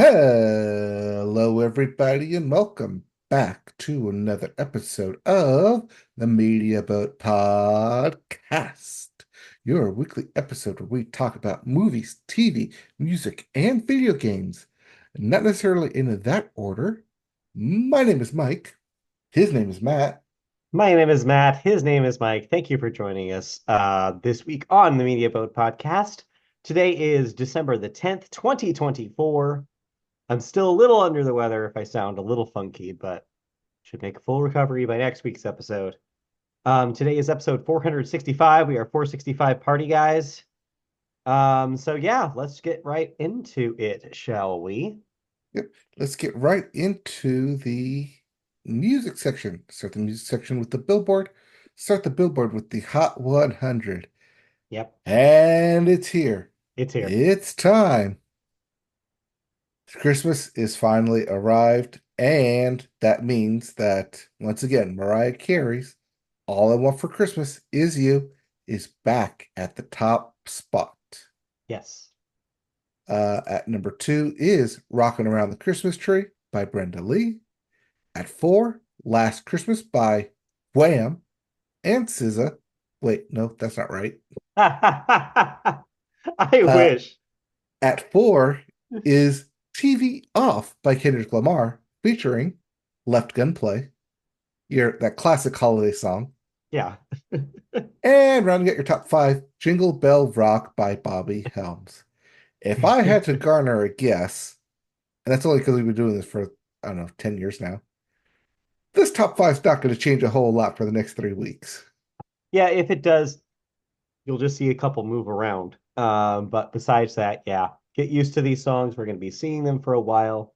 Hello, everybody, and welcome back to another episode of the Media Boat Podcast, your weekly episode where we talk about movies, TV, music, and video games. Not necessarily in that order. My name is Mike. His name is Matt. My name is Matt. His name is Mike. Thank you for joining us this week on the Media Boat Podcast. Today is December the 10th, 2024. I'm still a little under the weather if I sound a little funky, but should make a full recovery by next week's episode. Today is episode 465. We are 465 party guys. So yeah, let's get right into it, shall we? Yep. Let's get right into the music section. Start the music section with the Billboard. Start the Billboard with the Hot 100. Yep, And it's here. it's here. It's time. Christmas is finally arrived, and that means that once again, Mariah Carey's All I Want for Christmas Is You is back at the top spot. Yes. At number two is Rockin' Around the Christmas Tree by Brenda Lee. At four, Last Christmas by Wham and SZA. Wait, no, that's not right. I Uh, wish. at four is TV Off by Kendrick Lamar featuring Left Gunplay, that classic holiday song. Yeah. And rounding out your top five, Jingle Bell Rock by Bobby Helms. If I had to garner a guess, and that's only because we've been doing this for, I don't know, 10 years now, this top five's not going to change a whole lot for the next 3 weeks. Yeah, if it does, you'll just see a couple move around. But besides that, yeah, get used to these songs. We're going to be seeing them for a while,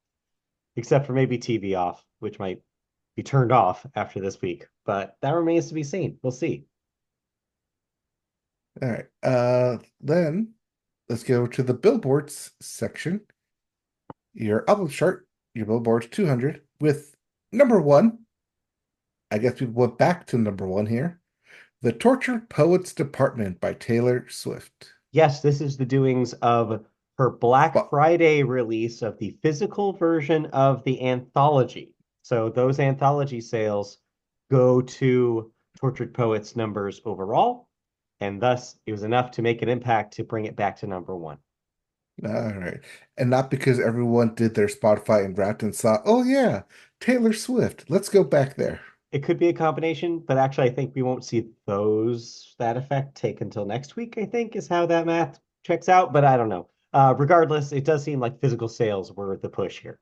except for maybe TV off, which might be turned off after this week. But that remains to be seen. We'll see. All right. Then let's go to the Billboards section. Your album chart, your Billboard 200, with number one. I guess we went back to number one here. The Tortured Poets Department by Taylor Swift. Yes, this is the doings of her Black But Friday release of the physical version of the anthology. So those anthology sales go to Tortured Poets numbers overall, and thus it was enough to make an impact to bring it back to number one. all right. And not because everyone did their Spotify and Wrapped and saw, oh yeah, Taylor Swift. Let's go back there. It could be a combination, but actually, I think we won't see that effect take until next week, I think, is how that math checks out. But I don't know. Regardless, it does seem like physical sales were the push here.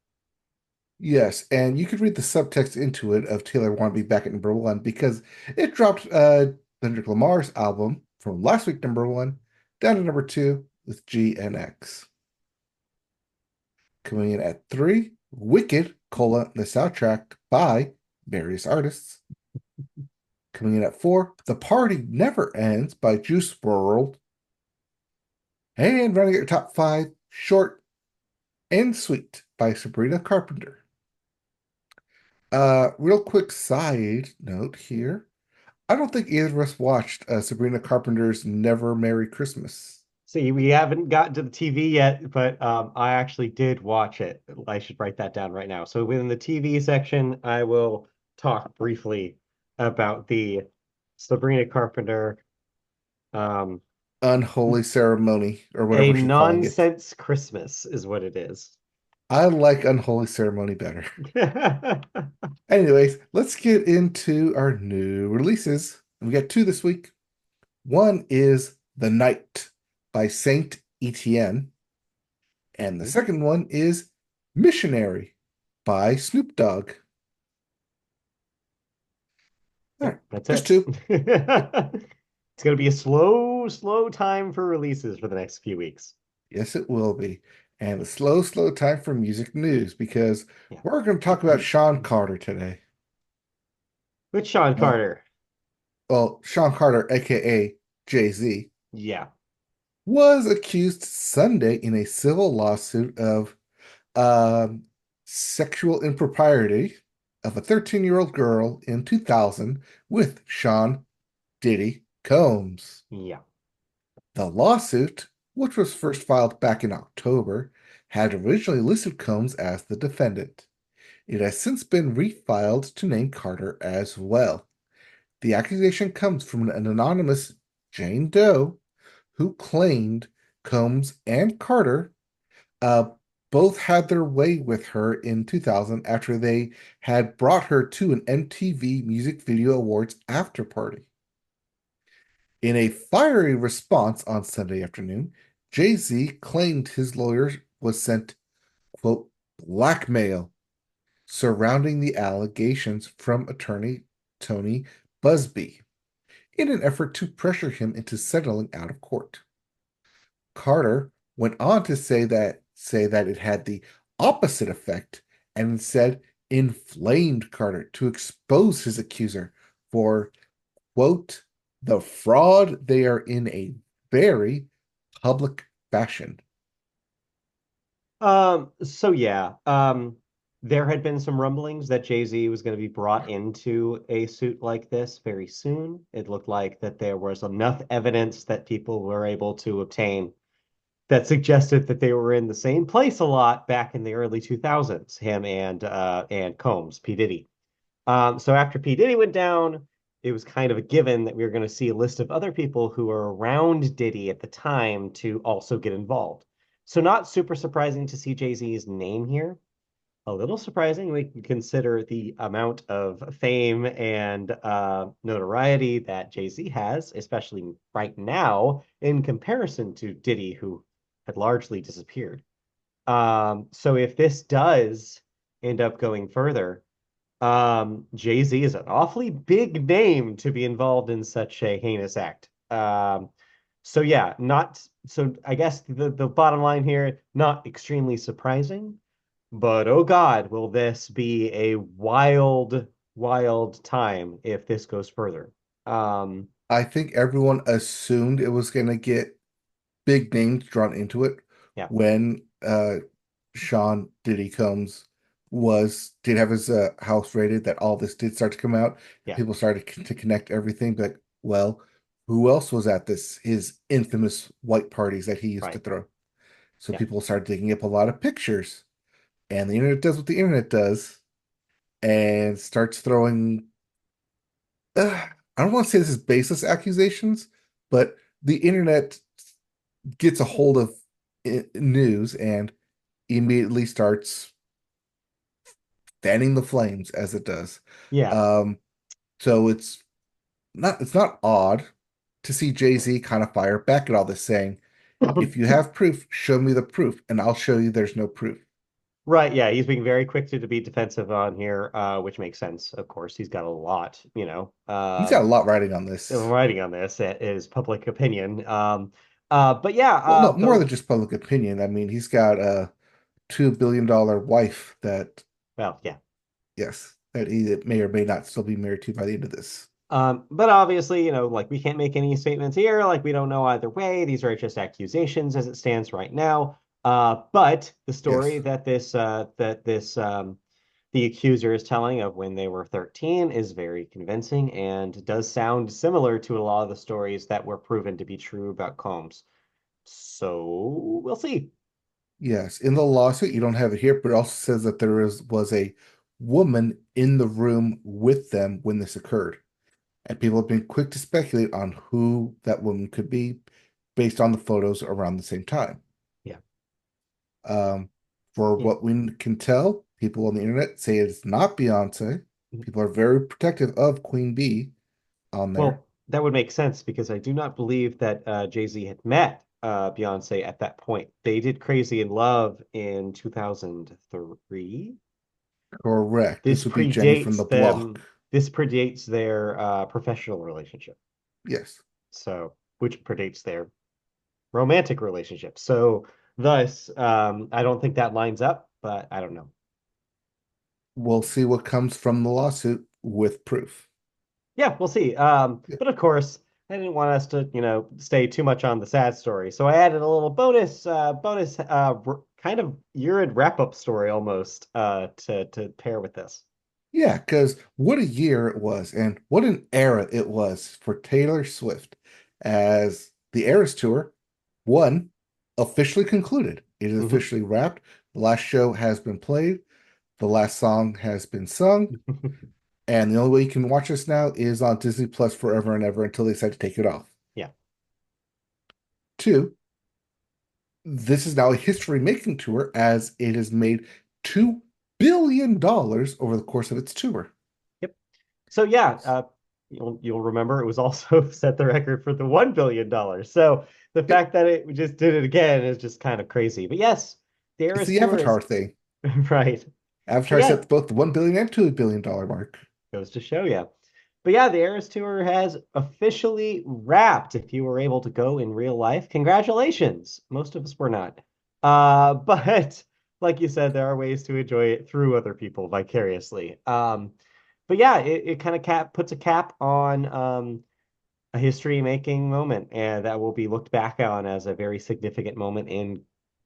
Yes, and you could read the subtext into it of Taylor want to be back at number one because it dropped Kendrick Lamar's album from last week, number one, down to number two with GNX. Coming in at three, Wicked, the soundtrack by various artists. Coming in at four, The Party Never Ends by Juice WRLD. And running at your top five, Short and Sweet by Sabrina Carpenter. Real quick side note here. I don't think either of us watched Sabrina Carpenter's Never Merry Christmas. See, we haven't gotten to the TV yet, but I actually did watch it. I should write that down right now. So within the TV section, I will talk briefly about the Sabrina Carpenter, um, Unholy Ceremony, or a whatever she's calling it. nonsense Christmas is what it is. I like Unholy Ceremony better. Anyways, let's get into our new releases. We got two this week. One is The Night by Saint Etienne, and the second one is Missionary by Snoop Dogg. All right, That's just it. two. It's going to be a slow time for releases for the next few weeks. Yes, it will be. And a slow time for music news because Yeah. we're going to talk about Sean Carter today. With Sean Uh, Carter. well, Sean Carter, aka Jay-Z, Yeah. was accused Sunday in a civil lawsuit of um, sexual impropriety of a 13-year-old girl in 2000 with Sean Diddy Combs. Yeah. The lawsuit which was first filed back in October, had originally listed Combs as the defendant. It has since been refiled to name Carter as well. The accusation comes from an anonymous Jane Doe who claimed Combs and Carter uh, both had their way with her in 2000 after they had brought her to an MTV Music Video Awards after party. In a fiery response on Sunday afternoon, Jay-Z claimed his lawyer was sent, quote, blackmail surrounding the allegations from attorney Tony Busby in an effort to pressure him into settling out of court. Carter went on to say that it had the opposite effect and instead inflamed Carter to expose his accuser for, quote, the fraud they are in a very public fashion. So yeah, there had been some rumblings that Jay-Z was going to be brought into a suit like this very soon. It looked like that there was enough evidence that people were able to obtain that suggested that they were in the same place a lot back in the early 2000s, him and Combs, P. Diddy. So after P. Diddy went down, it was kind of a given that we were going to see a list of other people who were around Diddy at the time to also get involved. So not super surprising to see Jay-Z's name here. A little surprising, we can consider the amount of fame and notoriety that Jay-Z has, especially right now, in comparison to Diddy, who had largely disappeared. So if this does end up going further, Jay-Z is an awfully big name to be involved in such a heinous act. So yeah, not so I guess the bottom line here, not extremely surprising, but oh God, will this be a wild, wild time if this goes further. Um, I think everyone assumed it was going to get big names drawn into it yeah, when Sean Diddy Combs did have his house raided, that all this did start to come out. yeah, People started to connect everything, but well, who else was at his infamous white parties that he used to right. throw? So Yeah. people started digging up a lot of pictures, and the internet does what the internet does and starts throwing. I don't want to say this is baseless accusations, but the internet gets a hold of news and immediately starts fanning the flames as it does. Yeah. Um, so it's not odd to see Jay-Z kind of fire back at all this, saying, if you have proof, show me the proof, and I'll show you there's no proof. Right, yeah, he's being very quick to be defensive on here, which makes sense, of course. He's got a lot, He's got a lot riding on this. writing on this. It is public opinion. But yeah, Well, no, more than though, just public opinion. I mean, he's got a $2 billion wife that, well, yeah. yes, that he may or may not still be married to by the end of this. But obviously, like we can't make any statements here. Like we don't know either way. These are just accusations as it stands right now. But the story Yes. that the accuser is telling of when they were 13 is very convincing and does sound similar to a lot of the stories that were proven to be true about Combs. So we'll see. Yes. In the lawsuit, you don't have it here, but it also says that was a woman in the room with them when this occurred. And people have been quick to speculate on who that woman could be based on the photos around the same time. Yeah. Um, for Yeah. what we can tell, people on the internet say it's not Beyonce. People are very protective of Queen Bee on there. Well, that would make sense because I do not believe that Jay-Z had met Beyonce at that point. They did Crazy in Love in 2003. Correct. This This would be Jenny from predates the block. them. This predates their professional relationship. Yes. So, which predates their romantic relationship. So, thus, I don't think that lines up, but I don't know. We'll see what comes from the lawsuit with proof. Yeah, we'll see. Yeah. But of course, I didn't want us to, stay too much on the sad story. So I added a little bonus, kind of year-end wrap-up story almost, to pair with this. Yeah, because what a year it was, and what an era it was for Taylor Swift as the Eras Tour won. officially concluded. It is Mhm. officially wrapped. The last show has been played. The last song has been sung. And the only way you can watch this now is on Disney Plus forever and ever until they decide to take it off. Yeah. Two, this is now a history-making tour as it has made $2 billion over the course of its tour. Yep. So yeah, you'll remember it was also set the record for the $1 billion. So the Yep, fact that it just did it again is just kind of crazy. But yes, the it's Eras the Tour is Avatar thing. right. But Avatar yeah, set both the $1 billion and $2 billion mark. goes to show you. But yeah, the Eras Tour has officially wrapped. If you were able to go in real life, congratulations. Most of us were not. But like you said, there are ways to enjoy it through other people vicariously. But yeah, it kind of puts a cap on a history making moment, and that will be looked back on as a very significant moment in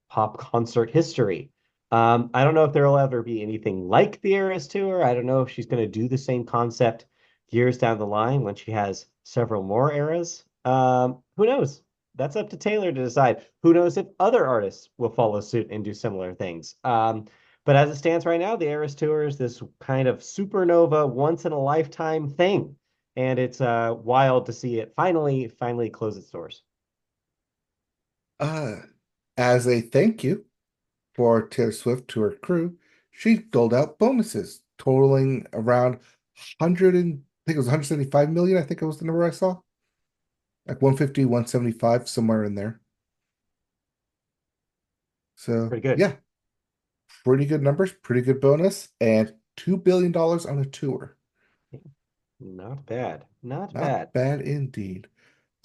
pop concert history. I don't know if there will ever be anything like the Eras Tour. I don't know if she's going to do the same concept years down the line when she has several more eras. Who knows? That's up to Taylor to decide. Who knows if other artists will follow suit and do similar things. But as it stands right now, the Eras Tour is this kind of supernova, once in a lifetime thing, and it's wild to see it finally close its doors. Uh, as a thank you for Taylor Swift to her crew, she doled out bonuses totaling around 100 and I think it was 175 million. I think it was the number I saw. Like 150, 175, somewhere in there. So Pretty good. yeah, pretty good numbers, pretty good bonus, and $2 billion on a tour. Not bad. Not Not bad. bad indeed.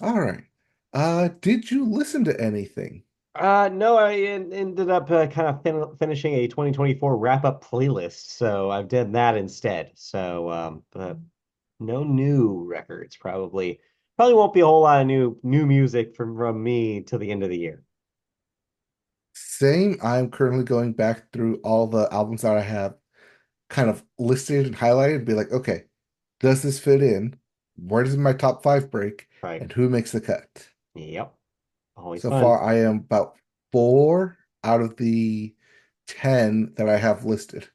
All right. Did you listen to anything? No, ended up kind of finishing a 2024 wrap-up playlist, so I've done that instead. So, but no new records. Probably won't be a whole lot of new music from me till the end of the year. Same. I'm currently going back through all the albums that I have kind of listed and highlighted and be like, okay, does this fit in? Where does my top five break? Right. And who makes the cut? Yep. Always So fun. far, I am about four out of the 10 that I have listed.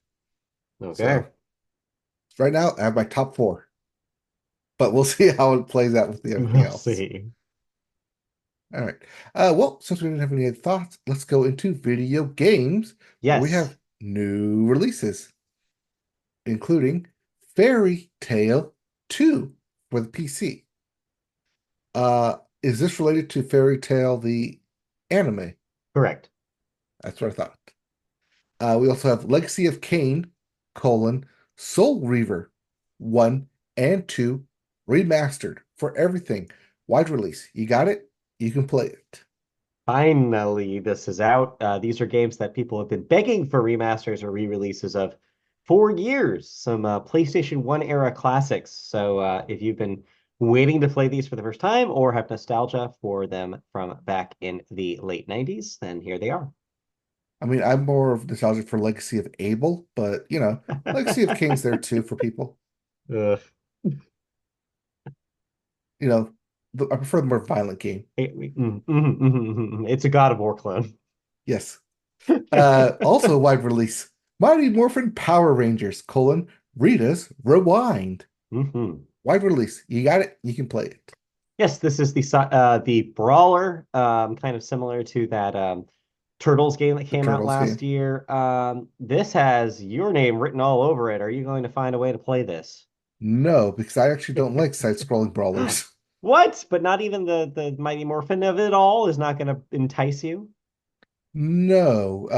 Okay. So right now, I have my top four, but we'll see how it plays out with everything We'll else. see. All right. Well, since we didn't have any thoughts, let's go into video games where we Yes. have new releases, including Fairy Tale 2 for the PC. Is this related to Fairy Tale the anime? Correct. That's what I thought. We also have Legacy of Kain, Soul Reaver 1 and 2 remastered for everything. Wide release. You got it? You can play it. Finally, this is out. These are games that people have been begging for remasters or re-releases of for years. Some PlayStation 1 era classics. So if you've been waiting to play these for the first time or have nostalgia for them from back in the late 90s, then here they are. I mean, I'm more of nostalgic for Legacy of Abel, but Legacy of Kain's there too for people. Ugh. You know, I prefer the more violent game. It's a God of War clone. Yes. Also a wide release. Mighty Morphin Power Rangers, Rita's Rewind. Mhm. Wide release. You got it. You can play it. Yes, this is the brawler, kind of similar to that Turtles game that The came out Turtles last game. year. This has your name written all over it. Are you going to find a way to play this? No, because I actually don't like side-scrolling brawlers. What? But not even the Mighty Morphin of it all is not going to entice you? No.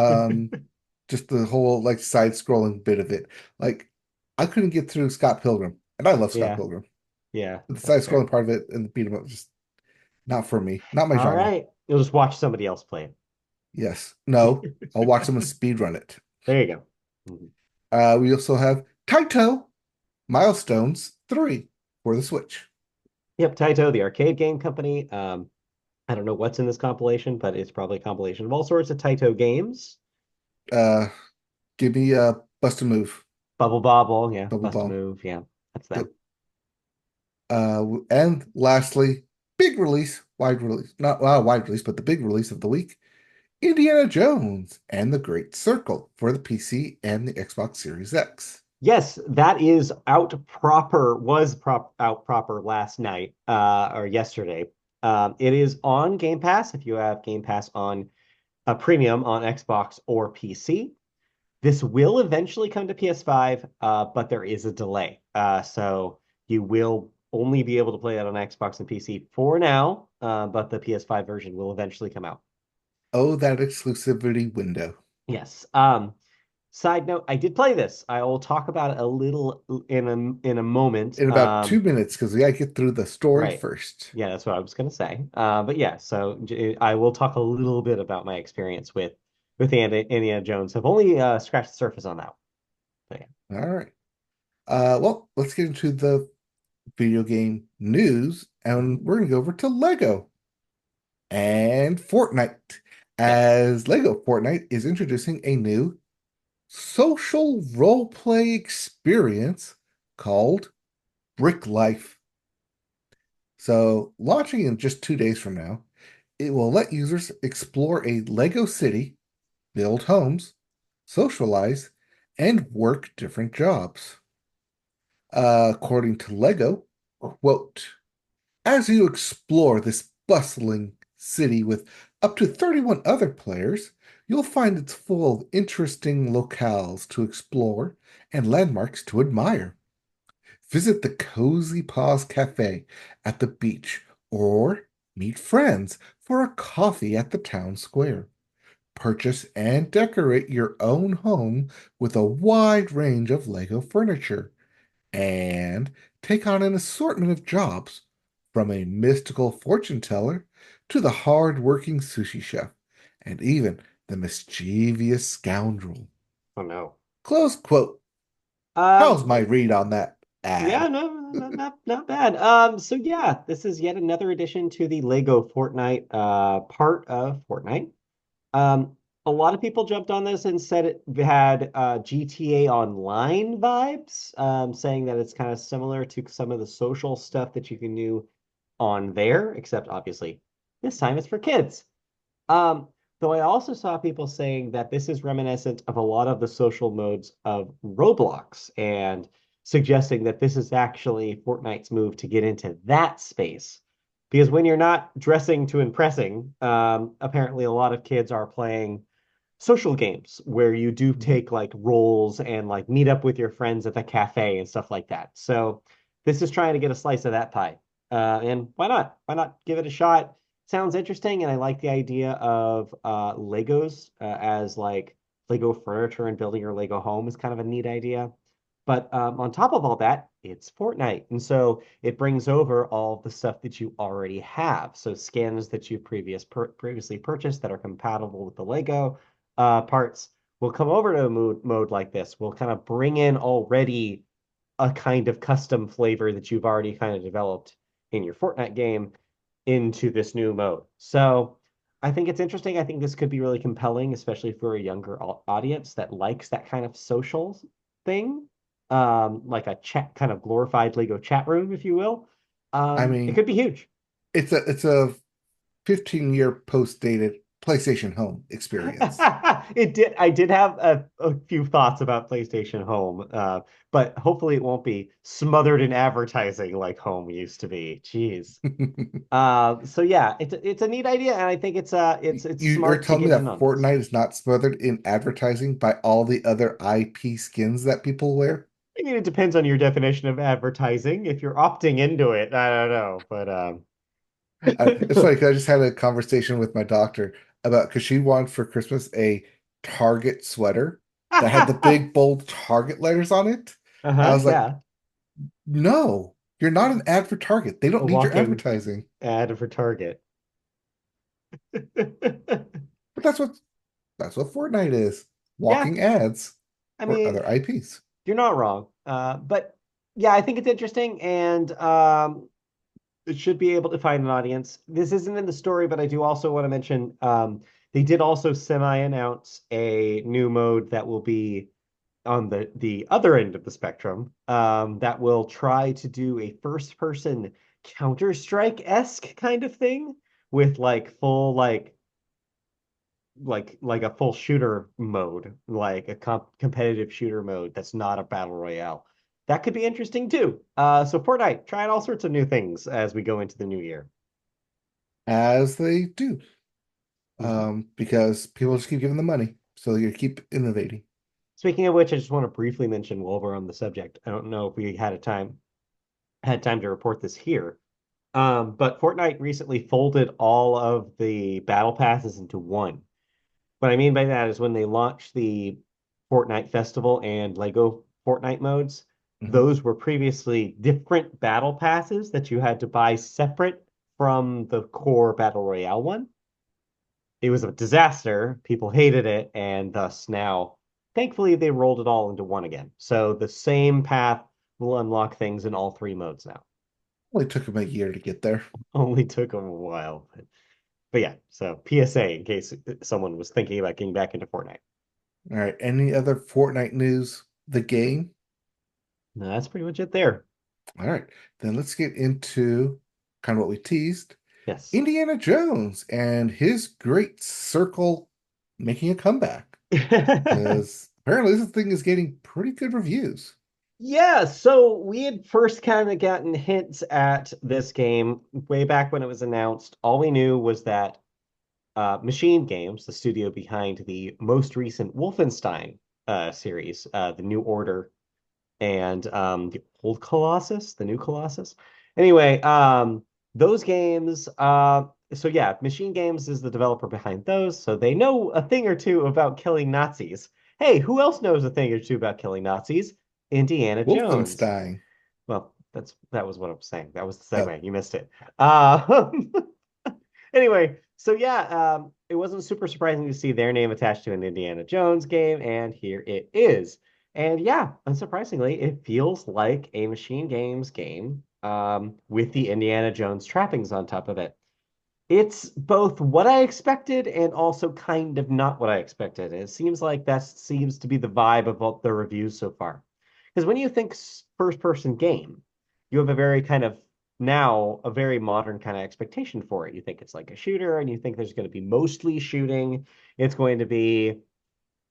Just the whole like side-scrolling bit of it. Like I couldn't get through Scott Pilgrim, and I love Scott Yeah, Pilgrim. yeah, But the that's fair. side-scrolling part of it and the beat 'em up just not for me. Not my All genre. right. You'll just watch somebody else play Yes. No. it. I'll watch someone speed run it. There you go. Mhm. We also have Taito Milestones 3 for the Switch. Yep, Taito, the arcade game company. I don't know what's in this compilation, but it's probably a compilation of all sorts of Taito games. Uh, Give me a Bust a Move, Bubble Bobble, yeah. Bubble Bust a Bomb. Move, yeah. That's them. Yep. And lastly, big release, wide release, not wide release, but the big release of the week. Indiana Jones and the Great Circle for the PC and the Xbox Series X. Yes, that is out proper last night, or yesterday. It is on Game Pass if you have Game Pass on a premium on Xbox or PC. This will eventually come to PS5, but there is a delay. So you will only be able to play it on Xbox and PC for now, but the PS5 version will eventually come out. Oh, that exclusivity window. Yes. Side note, I did play this. I will talk about it a little in a moment. In about 2 minutes, because we gotta get through the story Right. first. Yeah, that's what I was gonna say. But yeah, so I will talk a little bit about my experience with Indiana Jones. I've only scratched the surface on that. But yeah. All right. Well, let's get into the video game news, and we're gonna go over to Lego and Fortnite, Yes. as Lego Fortnite is introducing a new social role play experience called Brick Life. So, launching in just 2 days from now, it will let users explore a Lego city, build homes, socialize, and work different jobs. According to Lego, quote, as you explore this bustling city with up to 31 other players, you'll find it's full of interesting locales to explore and landmarks to admire. Visit the Cozy Paws Cafe at the beach or meet friends for a coffee at the town square. Purchase and decorate your own home with a wide range of Lego furniture and take on an assortment of jobs, from a mystical fortune teller to the hard-working sushi chef, and even the mischievous scoundrel. Oh no. Close quote. How's my It, read on that yeah, ad? no, not bad. So yeah, this is yet another addition to the Lego Fortnite part of Fortnite. Um, a lot of people jumped on this and said it had GTA Online vibes, saying that it's kind of similar to some of the social stuff that you can do on there, except obviously this time it's for kids. Um, though I also saw people saying that this is reminiscent of a lot of the social modes of Roblox and suggesting that this is actually Fortnite's move to get into that space. Because when you're not dressing to impressing, apparently a lot of kids are playing social games where you do Mhm. take like roles and like meet up with your friends at the cafe and stuff like that. So this is trying to get a slice of that pie. And why not? Why not give it a shot? Sounds interesting, and I like the idea of Legos as like Lego furniture and building your Lego home is kind of a neat idea. But on top of all that, it's Fortnite. And so it brings over all the stuff that you already have. So skins that you previously purchased that are compatible with the Lego parts will come over to a mode like this. We'll kind of bring in already a kind of custom flavor that you've already kind of developed in your Fortnite game into this new mode. So I think it's interesting. I think this could be really compelling, especially for a younger audience that likes that kind of social thing, like a chat kind of glorified Lego chat room, if you will. I It mean, could be huge. it's a 15-year post-dated PlayStation Home experience. It did. I did have a few thoughts about PlayStation Home, but hopefully it won't be smothered in advertising like Home used to be. Jeez. So yeah, it's a neat idea, and I think it's You're smart to telling me get in that on this. Fortnite is not smothered in advertising by all the other IP skins that people wear? I mean, it depends on your definition of advertising. If you're opting into it, I don't know, but It's funny because I just had a conversation with my doctor about, because she wanted for Christmas a Target sweater that had the big bold Target letters on it. I uh-huh, was like, yeah, no, you're not an ad for Target. They a don't need your walk-in advertising. ad for Target. But that's what Fortnite is. Yeah, Walking ads I for mean, other IPs. you're not wrong. But yeah, I think it's interesting, and it should be able to find an audience. This isn't in the story, but I do also want to mention they did also semi-announce a new mode that will be on the other end of the spectrum, that will try to do a first-person Counter-Strike-esque kind of thing with like full like like a full shooter mode, like a competitive shooter mode that's not a battle royale. That could be interesting too. So Fortnite trying all sorts of new things as we go into the new year. As they do, Mhm. because people just keep giving them money, so they keep innovating. Speaking of which, I just want to briefly mention while we're on the subject. I don't know if we had time to report this here. But Fortnite recently folded all of the battle passes into one. What I mean by that is when they launched the Fortnite Festival and Lego Fortnite modes, Hmm. those were previously different battle passes that you had to buy separate from the core Battle Royale one. It was a disaster. People hated it, and thus now, thankfully, they rolled it all into one again. So the same path will unlock things in all three modes now. Only took them a year to get there. Only took them a while, but yeah. So PSA in case someone was thinking about getting back into Fortnite. All right. Any other Fortnite news? The game? No, that's pretty much it there. All right. Then let's get into kind of what we teased. Yes. Indiana Jones and his great circle making a comeback. Because apparently this thing is getting pretty good reviews. Yeah, so we had first kind of gotten hints at this game way back when it was announced. All we knew was that Machine Games, the studio behind the most recent Wolfenstein series, the New Order, and the Old Colossus, the New Colossus. Anyway, those games. So yeah, Machine Games is the developer behind those, so they know a thing or two about killing Nazis. Hey, who else knows a thing or two about killing Nazis? Indiana Jones. Wolfenstein. Well, that was what I was saying. That was the Oh, segue. You missed it. Uh, anyway, so yeah, it wasn't super surprising to see their name attached to an Indiana Jones game, and here it is. And yeah, unsurprisingly, it feels like a Machine Games game with the Indiana Jones trappings on top of it. It's both what I expected and also kind of not what I expected. It seems like that seems to be the vibe of all the reviews so far. Because when you think first person game, you have a very kind of now a very modern kind of expectation for it. You think it's like a shooter and you think there's going to be mostly shooting. It's going to be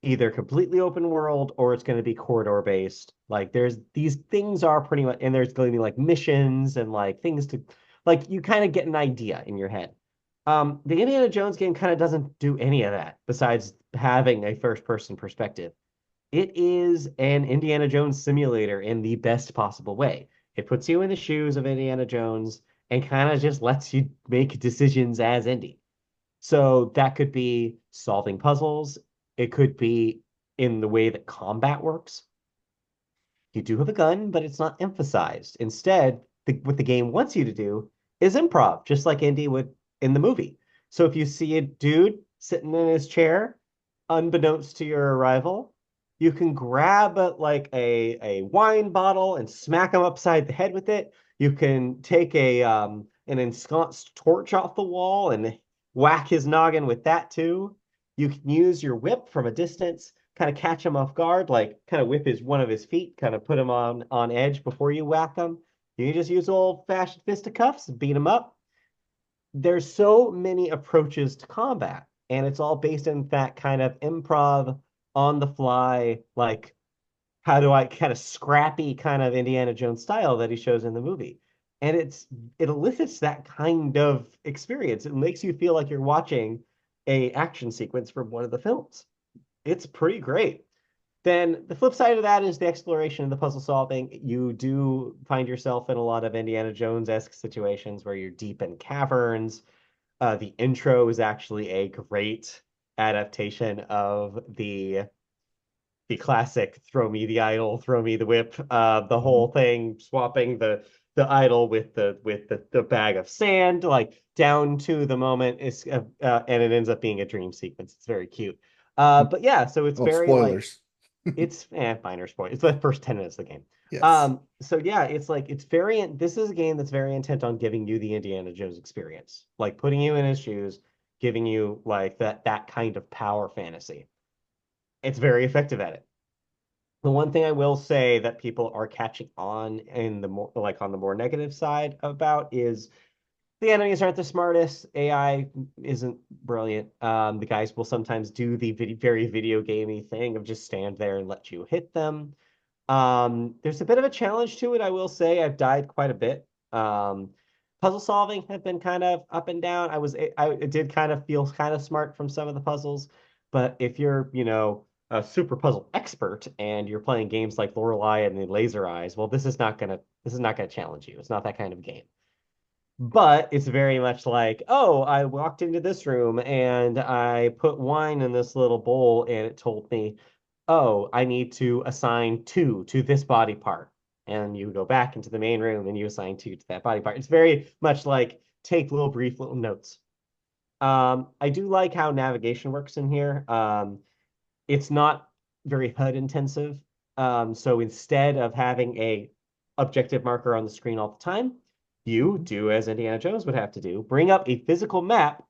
either completely open world or it's going to be corridor based. Like there's these things are pretty much, and there's going to be like missions and like things to, like you kind of get an idea in your head. The Indiana Jones game kind of doesn't do any of that besides having a first person perspective. It is an Indiana Jones simulator in the best possible way. It puts you in the shoes of Indiana Jones and kind of just lets you make decisions as Indy. So that could be solving puzzles. It could be in the way that combat works. You do have a gun, but it's not emphasized. Instead, what the game wants you to do is improv, just like Indy would in the movie. So if you see a dude sitting in his chair, unbeknownst to your arrival, you can grab a wine bottle and smack him upside the head with it. You can take a an ensconced torch off the wall and whack his noggin with that too. You can use your whip from a distance, kind of catch him off guard, like kind of whip his one of his feet, kind of put him on edge before you whack him. You can just use old-fashioned fisticuffs and beat him up. There's so many approaches to combat, and it's all based in that kind of improv on the fly, like how do I kind of scrappy kind of Indiana Jones style that he shows in the movie. And it elicits that kind of experience. It makes you feel like you're watching a action sequence from one of the films. It's pretty great. Then the flip side of that is the exploration and the puzzle solving. You do find yourself in a lot of Indiana Jones-esque situations where you're deep in caverns. The intro is actually a great adaptation of the classic throw me the idol, throw me the whip, the whole mhm. thing, swapping the idol with the bag of sand, like down to the moment is and it ends up being a dream sequence. It's very cute. But yeah, so it's Oh, very like spoilers. it's minor spoil. It's the first 10 minutes of the game. Yes. So yeah, it's like it's very this is a game that's very intent on giving you the Indiana Jones experience, like putting you in his shoes, giving you like that kind of power fantasy. It's very effective at it. The one thing I will say that people are catching on in the more like on the more negative side about is The enemies aren't the smartest. AI isn't brilliant. The guys will sometimes do the very video gamey thing of just stand there and let you hit them. There's a bit of a challenge to it, I will say. I've died quite a bit. Puzzle solving have been kind of up and down. I did kind of feel kind of smart from some of the puzzles, but if you're, a super puzzle expert and you're playing games like Lorelei and the Laser Eyes, well, this is not gonna challenge you. It's not that kind of game. But it's very much like, oh, I walked into this room and I put wine in this little bowl and it told me, oh, I need to assign two to this body part. And you go back into the main room and you assign two to that body part. It's very much like take little brief little notes. I do like how navigation works in here. It's not very HUD intensive. So instead of having a objective marker on the screen all the time, you do as Indiana Jones would have to do, bring up a physical map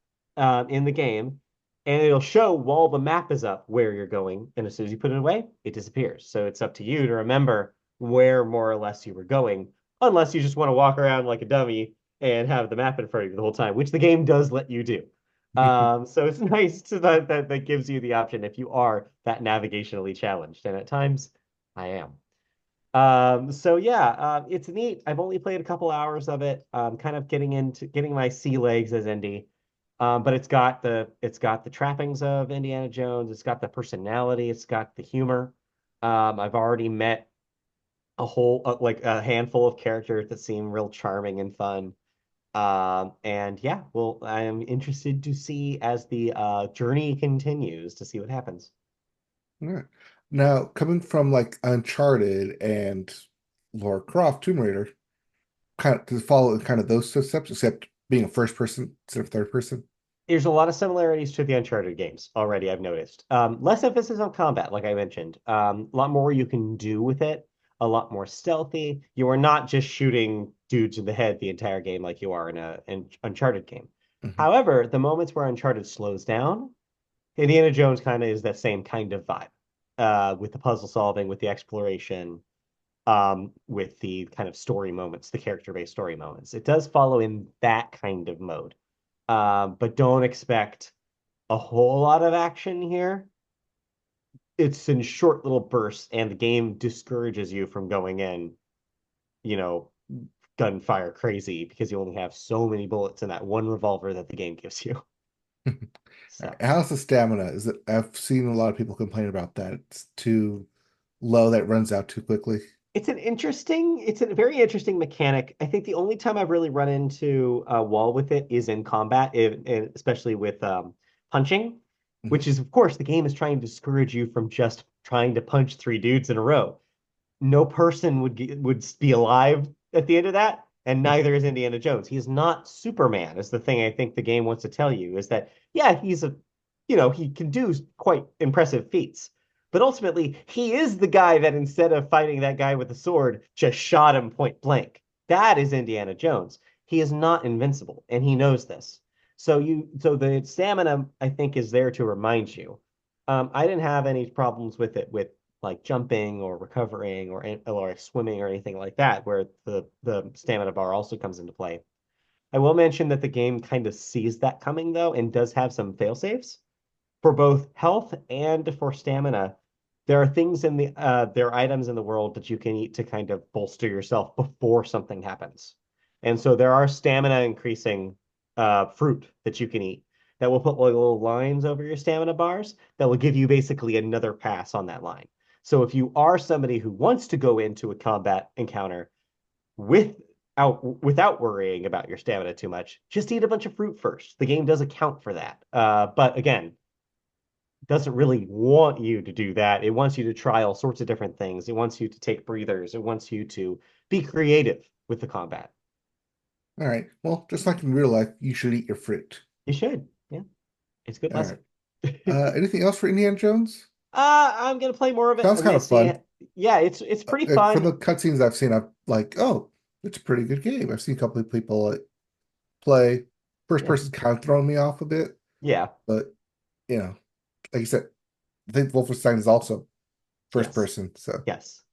in the game, and it'll show while the map is up where you're going. And as soon as you put it away, it disappears. So it's up to you to remember where more or less you were going, unless you just want to walk around like a dummy and have the map in front of you the whole time, which the game does let you do. So it's nice that gives you the option if you are that navigationally challenged, and at times I am. So yeah, it's neat. I've only played a couple hours of it. Kind of getting my sea legs as Indy. But it's got the trappings of Indiana Jones. It's got the personality. It's got the humor. I've already met like a handful of characters that seem real charming and fun. And yeah, well, I'm interested to see as the journey continues to see what happens. All right. Now, coming from like Uncharted and Lara Croft, Tomb Raider, kind of to follow in kind of those steps, except being a first person instead of third person. There's a lot of similarities to the Uncharted games already, I've noticed. Less emphasis on combat, like I mentioned. A lot more you can do with it, a lot more stealthy. You are not just shooting dudes in the head the entire game like you are in an Uncharted game. Mhm. However, the moments where Uncharted slows down, Indiana Jones kind of is that same kind of vibe, with the puzzle solving, with the exploration, with the kind of story moments, the character-based story moments. It does follow in that kind of mode. But don't expect a whole lot of action here. It's in short little bursts, and the game discourages you from going in, you know, gunfire crazy because you only have so many bullets in that one revolver that the game gives you. All right. So How's the stamina? Is it? I've seen a lot of people complain about that. It's too low, that runs out too quickly. it's a very interesting mechanic. I think the only time I've really run into a wall with it is in combat, especially with punching, which Mhm. is, of course, the game is trying to discourage you from just trying to punch three dudes in a row. No person would be alive at the end of that, and neither is Indiana Jones. He is not Superman, is the thing I think the game wants to tell you, is that yeah, he can do quite impressive feats. But ultimately, he is the guy that instead of fighting that guy with a sword, just shot him point blank. That is Indiana Jones. He is not invincible, and he knows this. So the stamina, I think, is there to remind you. I didn't have any problems with it with like jumping or recovering or swimming or anything like that, where the stamina bar also comes into play. I will mention that the game kind of sees that coming though, and does have some fail safes for both health and for stamina. There are things there are items in the world that you can eat to kind of bolster yourself before something happens. And so there are stamina increasing fruit that you can eat that will put like little lines over your stamina bars that will give you basically another pass on that line. So if you are somebody who wants to go into a combat encounter without worrying about your stamina too much, just eat a bunch of fruit first. The game does account for that. But again, doesn't really want you to do that. It wants you to try all sorts of different things. It wants you to take breathers. It wants you to be creative with the combat. All right. Well, just like in real life, you should eat your fruit. You should. Yeah, it's a good All right. lesson. uh, Anything else for Indiana Jones? I'm gonna play more of it. Sounds I'm kind gonna of see. fun. Yeah, it's pretty From fun. the cutscenes I've seen, I'm like, oh, it's a pretty good game. I've seen a couple of people play. First Yeah, person's kind of thrown me off a bit, yeah, but you know, like you said, I think Wolfenstein is also first yes, person. So, yes.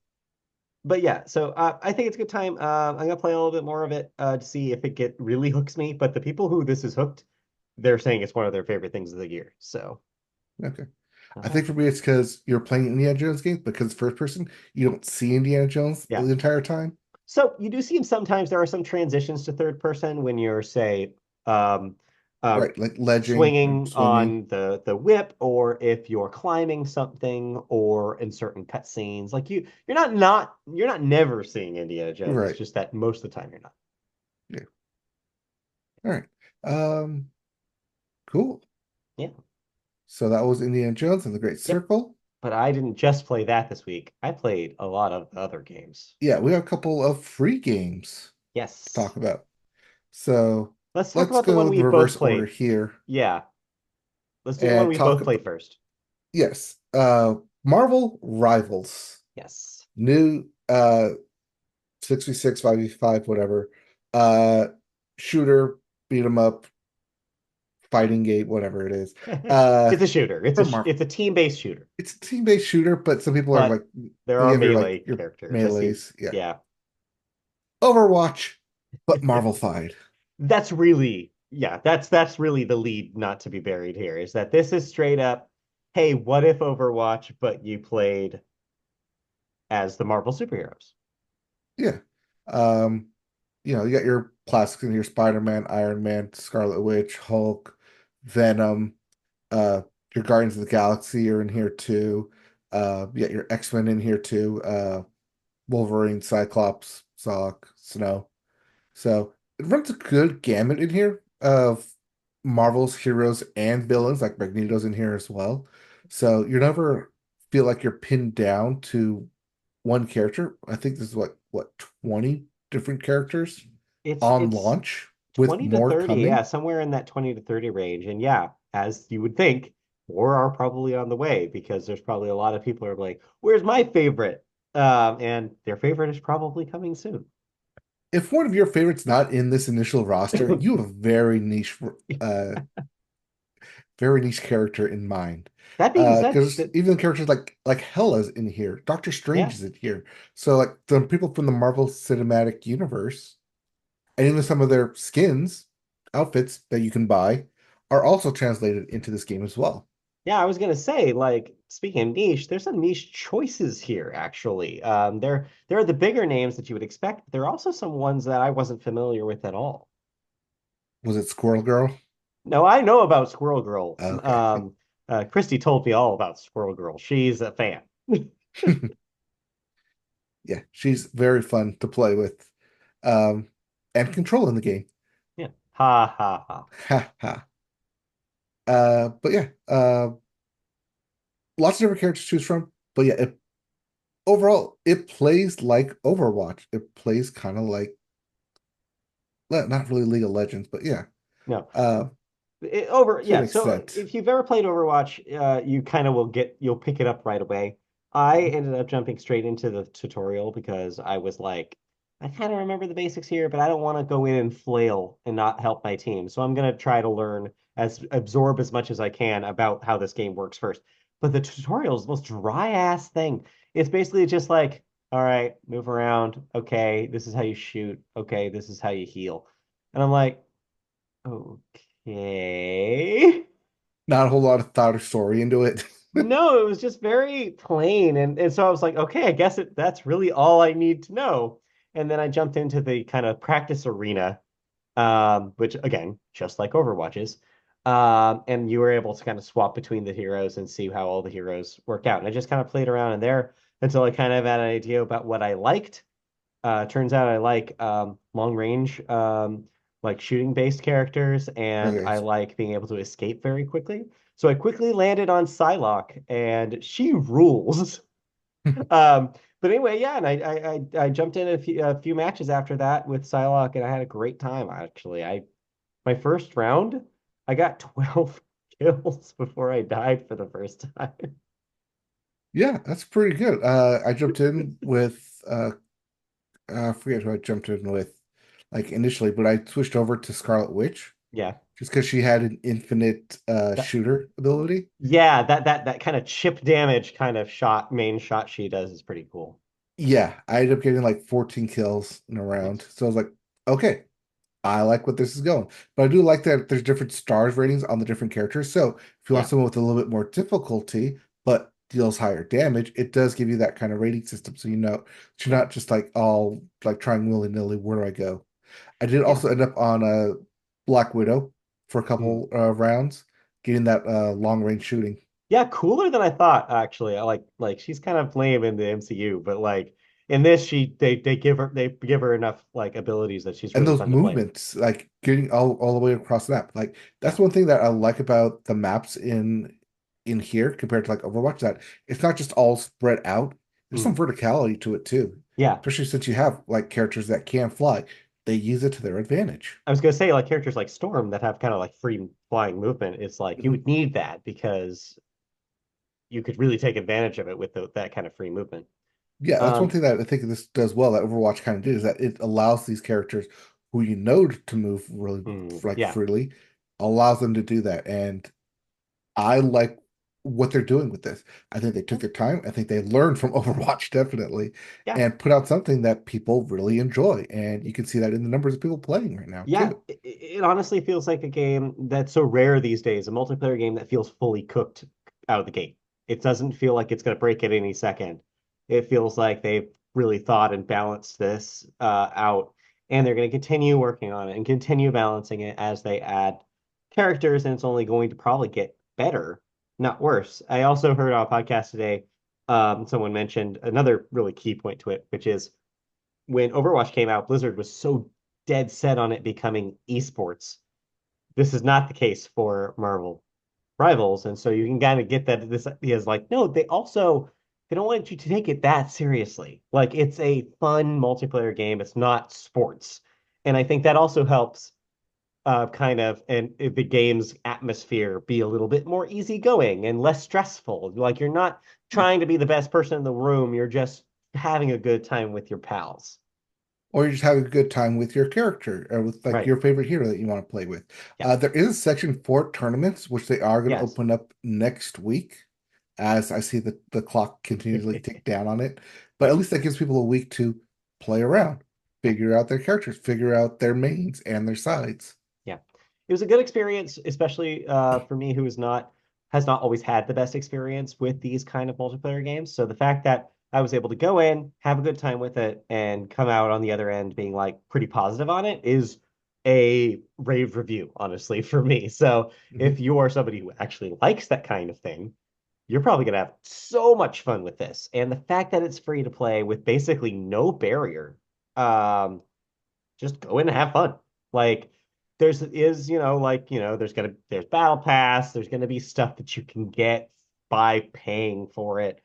but yeah, so I think it's a good time. I'm gonna play a little bit more of it to see if it get really hooks me. But the people who this is hooked, they're saying it's one of their favorite things of the year. So Okay. I uh, think for me, it's because you're playing Indiana Jones games, because first person, you don't see Indiana Jones yeah. the entire time. So you do see him sometimes. There are some transitions to third person when you're, say, um, uh, Right, like ledging and swinging swinging. on the whip, or if you're climbing something, or in certain cutscenes. Like you're not never seeing Indiana Jones. It's Right. just that most of the time you're not. Yeah. All right. Um, cool. Yeah. So that was Indiana Jones and the Great Yep. Circle. But I didn't just play that this week. I played a lot of other games. Yeah, we have a couple of free games to Yes. talk about. So Let's talk let's about the one go we the both reverse order played. here Yeah. Let's do the one and we talk both played about, first. yes, Marvel Rivals. Yes. New 6v6, 5v5, whatever. Uh shooter, beat 'em up, fighting game, whatever it is. Uh It's a shooter. from Marvel. It's a team-based shooter. It's a team-based shooter, but some people are But like, there are you have melee your characters. I see. melees. Yeah. Yeah. Overwatch, but Marvel-fied. That's really, yeah, that's really the lead not to be buried here is that this is straight up, hey, what if Overwatch, but you played as the Marvel superheroes? Yeah. Um, you got your classics in here: Spider-Man, Iron Man, Scarlet Witch, Hulk, Venom, uh, your Guardians of the Galaxy are in here too. You got your X-Men in here too. Wolverine, Cyclops, Sock, Snow. So it runs a good gamut in here of Marvel's heroes and villains, like Magneto's in here as well. So you never feel like you're pinned down to one character. I think this is what 20 different characters on It's launch, with 20 to more 30, yeah, coming. somewhere in that 20 to 30 range. And yeah, as you would think, more are probably on the way because there's probably a lot of people who are like, where's my favorite? And their favorite is probably coming soon. If one of your favorites not in this initial roster, you have a uh very niche character in mind. That being said, Because even characters like Hela's in here, Doctor Strange yeah, is in here. So like the people from the Marvel Cinematic Universe, and even some of their skins, outfits that you can buy, are also translated into this game as well. yeah, I was gonna say, like, speaking of niche, there's some niche choices here, actually. There are the bigger names that you would expect, but there are also some ones that I wasn't familiar with at all. Was it Squirrel Girl? No, I know about Squirrel Girl. Okay. Christy told me all about Squirrel Girl. She's a fan. Yeah, she's very fun to play with. And control in the game. Yeah. Ha ha ha. Ha ha. But yeah, lots of different characters to choose from. But yeah, overall, it plays like Overwatch. It plays kind of like, well, not really League of Legends, but yeah, No. uh, to an Yeah, so extent. if you've ever played Overwatch, you kind of you'll pick it up right away. I ended up jumping straight into the tutorial because I was like, I kind of remember the basics here, but I don't want to go in and flail and not help my team. So I'm gonna try to learn absorb as much as I can about how this game works first. But the tutorial is the most dry ass thing. It's basically just like, all right, move around. Okay, this is how you shoot. Okay, this is how you heal. And I'm like, okay. Not a whole lot of thought or story into it. No, it was just very plain. And so I was like, okay, I guess that's really all I need to know. And then I jumped into the kind of practice arena, which again, just like Overwatch is. And you were able to kind of swap between the heroes and see how all the heroes work out. And I just kind of played around in there until I kind of had an idea about what I liked. Turns out I like long range, like shooting based characters, and Okay. I like being able to escape very quickly. So I quickly landed on Psylocke, and she rules. Um, but anyway, yeah, and I jumped in a few matches after that with Psylocke, and I had a great time actually. My first round, I got 12 kills before I died for the first time. Yeah, that's pretty good. I jumped in with I forget who I jumped in with like initially, but I switched over to Scarlet Witch Yeah. just because she had an infinite That shooter ability. Yeah, that kind of chip damage kind of shot, main shot she does is pretty cool. Yeah, I ended up getting like 14 kills in a round. Nice. So I was like, okay, I like what this is going. But I do like that there's different stars ratings on the different characters. So if you want Yeah. someone with a little bit more difficulty, but deals higher damage, it does give you that kind of rating system. So you know that you're Yeah. not just like all like trying willy-nilly, where do I go? I did Yeah. also end up on a Black Widow for a Mm. couple rounds, getting that long range shooting. Yeah, cooler than I thought, actually. I like she's kind of lame in the MCU, but like in this they give her enough like abilities that she's And really those fun to play. movements, like getting all the way across the map. Like Yeah. that's one thing that I like about the maps in here compared to like Overwatch, that it's not just all spread out. There's some Mm. verticality to it too. Yeah. Especially since you have like characters that can fly. They use it to their advantage. I was gonna say like characters like Storm that have kind of like free flying movement. It's like you Mhm. would need that because you could really take advantage of it with that kind of free movement. Yeah, that's one Um, thing that I think this does well that Overwatch kind of did is that it allows these characters who you know to move really like yeah, freely, allows them to do that. And I like what they're doing with this. I think they took yeah, their time. I think they learned from Overwatch definitely yeah. and put out something that people really enjoy. And you can see that in the numbers of people playing right now Yeah, too. it honestly feels like a game that's so rare these days, a multiplayer game that feels fully cooked out of the gate. It doesn't feel like it's going to break at any second. It feels like they've really thought and balanced this out, and they're going to continue working on it and continue balancing it as they add characters, and it's only going to probably get better, not worse. I also heard on a podcast today, someone mentioned another really key point to it, which is when Overwatch came out, Blizzard was so dead set on it becoming esports. This is not the case for Marvel Rivals, and so you can kind of get that this idea is like, no, they don't want you to take it that seriously. Like it's a fun multiplayer game. It's not sports, and I think that also helps kind of and the game's atmosphere be a little bit more easygoing and less stressful. Like you're not trying to be the best person in the room. You're just having a good time with your pals. Or you just have a good time with your character or with like Right. your favorite hero that you want to play with. Yeah. There is a section for tournaments, which they are going to Yes. open up next week as I see the clock continually tick down on it. But Yeah. at least that gives people a week to play around, Yeah. figure out their characters, figure out their mains and their sides. Yeah. It was a good experience, especially for me who is not has not always had the best experience with these kind of multiplayer games. So the fact that I was able to go in, have a good time with it, and come out on the other end being like pretty positive on it is a rave review, honestly, for me. So Mhm. if you are somebody who actually likes that kind of thing, you're probably gonna have so much fun with this. And the fact that it's free to play with basically no barrier, um, just go in and have fun. Like there's battle pass, there's gonna be stuff that you can get by paying for it.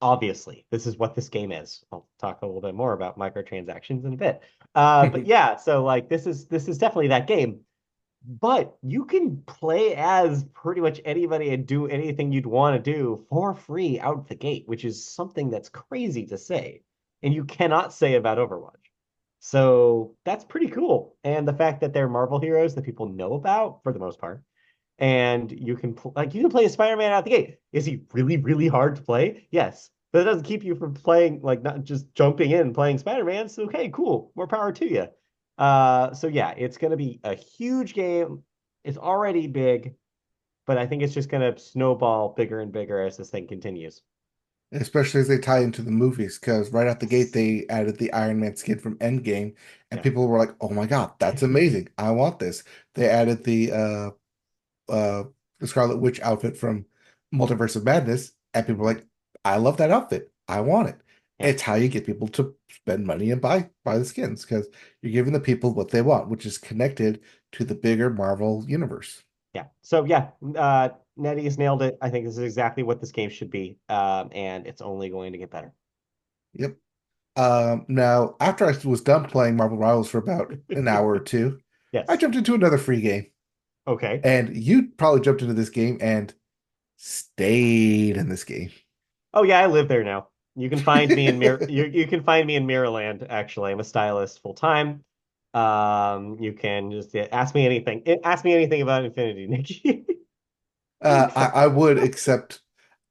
Obviously, this is what this game is. I'll talk a little bit more about microtransactions in a bit. But yeah, so like this is definitely that game. But you can play as pretty much anybody and do anything you'd want to do for free out the gate, which is something that's crazy to say. And you cannot say about Overwatch. So that's pretty cool. And the fact that they're Marvel heroes that people know about for the most part. And you can play a Spider-Man out the gate. Is he really, really hard to play? Yes. But it doesn't keep you from playing, like not just jumping in and playing Spider-Man. So okay, cool. More power to you. So yeah, it's gonna be a huge game. It's already big, but I think it's just gonna snowball bigger and bigger as this thing continues. Especially as they tie into the movies, because right out the gate Yes. they added the Iron Man skin from Endgame, and Yeah. people were like, "Oh my God, that's amazing! I want this." They added uh the Scarlet Witch outfit from Multiverse of Madness, and people were like, I love that outfit. I want it. Yeah. It's how you get people to spend money and buy the skins because you're giving the people what they want, which is connected to the bigger Marvel universe. Yeah. So yeah, NetEase nailed it. I think this is exactly what this game should be. And it's only going to get better. Yep. Now, after I was done playing Marvel Rivals for about an hour or two, I Yes. jumped into another free game. Okay. And you probably jumped into this game and stayed in this game. Oh yeah, I live there now. You can find me in you can find me in Mirrorland, actually. I'm a stylist full time. You can just ask me anything. Ask me anything about Infinity, Nikki. I would, except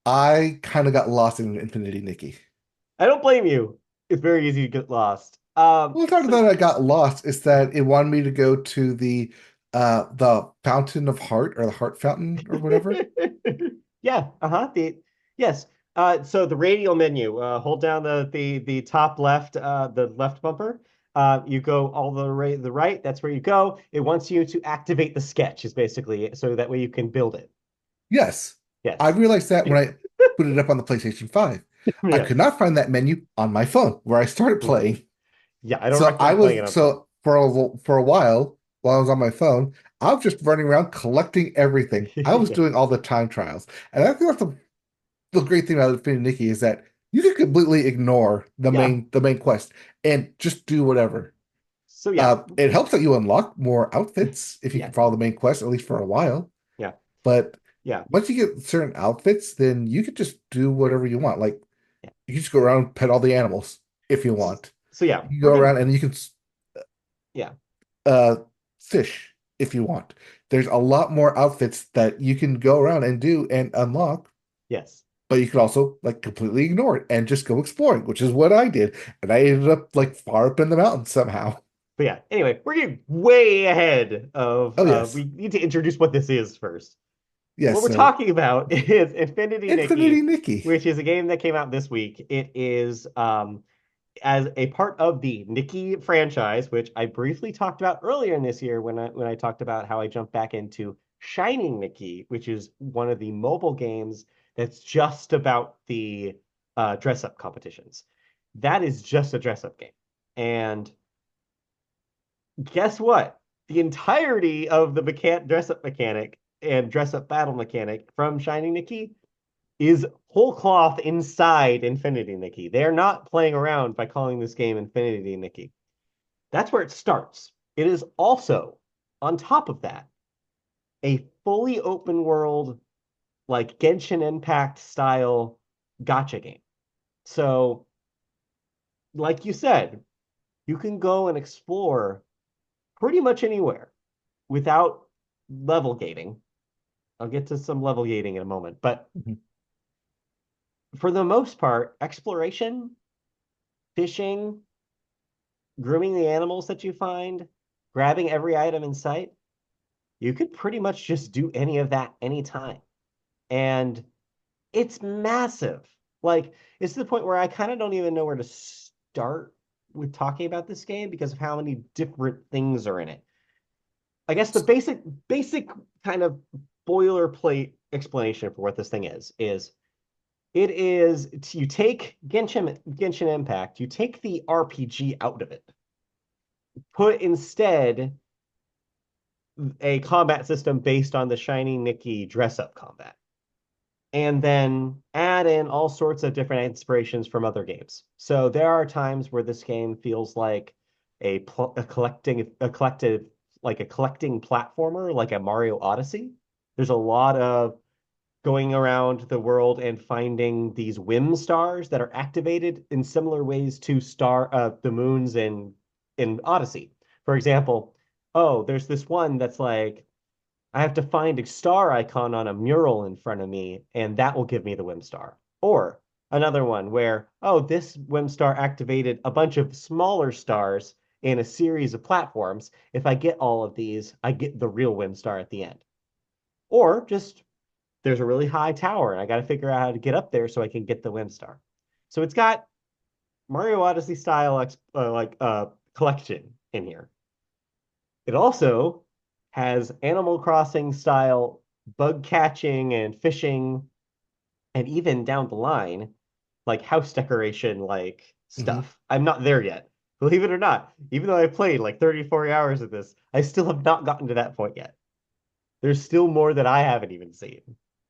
I kind of got lost in Infinity Nikki. I don't blame you. It's very easy to get lost. Well, it's not So that I got lost. It's that it wanted me to go to the Fountain of Heart or the Heart Fountain or whatever. yeah, uh-huh. Yes. So the radial menu, hold down the top left, the left bumper. You go all the right. That's where you go. It wants you to activate the sketch, is basically so that way you can build it. Yes, I Yes. realized that when I put it up on the PlayStation 5. I could Yes. not find that menu on my phone where I started Mhm. playing. Yeah, I don't So I recommend playing it was on phone. so for a while I was on my phone, I was just running around collecting everything. I was Yeah. doing all the time trials, and I think that's the great thing about Infinity Nikki is that you can completely ignore Yeah. the main quest and just do whatever. So yeah. It helps that you unlock more outfits if you Yeah. can follow the main quest, at least for a while. Yeah. But Yeah. once you get certain outfits, then you can just do whatever you want. Like Yeah. you can just go around and pet all the animals if you want. So yeah, You can we're go gonna around and you can yeah. uh fish if you want. There's a lot more outfits that you can go around and do and unlock, Yes. but you can also like completely ignore it and just go exploring, which is what I did. And I ended up like far up in the mountains somehow. But yeah, anyway, we're getting way ahead of Oh yes. we need to introduce what this is first. What Yes, we're so talking about is Infinity Infinity Nikki, Nikki. which is a game that came out this week. It is as a part of the Nikki franchise, which I briefly talked about earlier in this year when I talked about how I jumped back into Shining Nikki, which is one of the mobile games that's just about the dress up competitions. That is just a dress up game. And guess what? The entirety of the dress up mechanic and dress up battle mechanic from Shining Nikki is whole cloth inside Infinity Nikki. They're not playing around by calling this game Infinity Nikki. That's where it starts. It is also, on top of that, a fully open world, like Genshin Impact style gotcha game. So, like you said, you can go and explore pretty much anywhere without level gating. I'll get to some level gating in a moment. But Mhm. for the most part, exploration, fishing, grooming the animals that you find, grabbing every item in sight, you could pretty much just do any of that anytime. And it's massive. Like, it's to the point where I kind of don't even know where to start with talking about this game because of how many different things are in it. I guess the basic kind of boilerplate explanation for what this thing is it is you take Genshin Impact, you take the RPG out of it, put instead a combat system based on the Shining Nikki dress up combat, and then add in all sorts of different inspirations from other games. So there are times where this game feels like a collective like a collecting platformer, like a Mario Odyssey. There's a lot of going around the world and finding these whim stars that are activated in similar ways to the moons in Odyssey. For example, oh, there's this one that's like I have to find a star icon on a mural in front of me, and that will give me the whim star. Or another one where, oh, this whim star activated a bunch of smaller stars in a series of platforms. If I get all of these, I get the real whim star at the end. Or just there's a really high tower and I got to figure out how to get up there so I can get the Whim Star. So it's got Mario Odyssey style collection in here. It also has Animal Crossing style bug catching and fishing, and even down the line, like house decoration like Mhm. stuff. I'm not there yet. Believe it or not, even though I played like 30, 40 hours of this, I still have not gotten to that point yet. There's still more that I haven't even seen.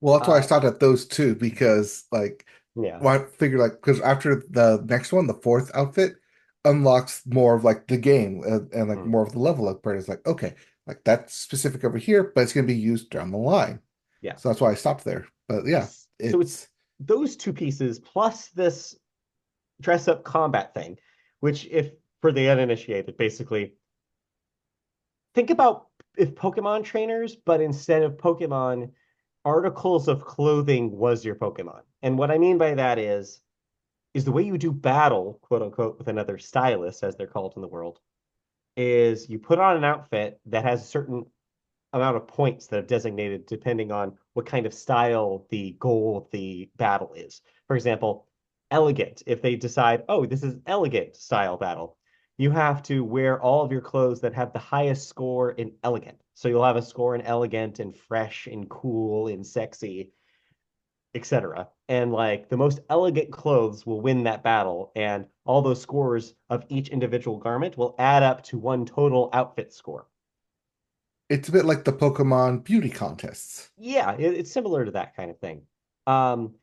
Well, that's why I Uh, stopped at those two because like yeah. well, I figured like because after the next one, the fourth outfit unlocks more of like the game and like Mm, more of the level up part is like okay, like that's specific over here, but it's gonna be used down the line. yeah. So that's why I stopped there. But yeah, So it's it's those two pieces plus this dress up combat thing, which, if for the uninitiated, basically think about if Pokemon trainers, but instead of Pokemon, articles of clothing was your Pokemon. And what I mean by that is is the way you do battle, quote unquote, with another stylist, as they're called in the world, is you put on an outfit that has a certain amount of points that are designated depending on what kind of style the goal of the battle is. For example, elegant. If they decide, oh, this is elegant style battle, you have to wear all of your clothes that have the highest score in elegant. So you'll have a score in elegant and fresh and cool and sexy, etc. And like the most elegant clothes will win that battle, and all those scores of each individual garment will add up to one total outfit score. It's a bit like the Pokemon beauty contests. Yeah, it's similar to that kind of thing. Um,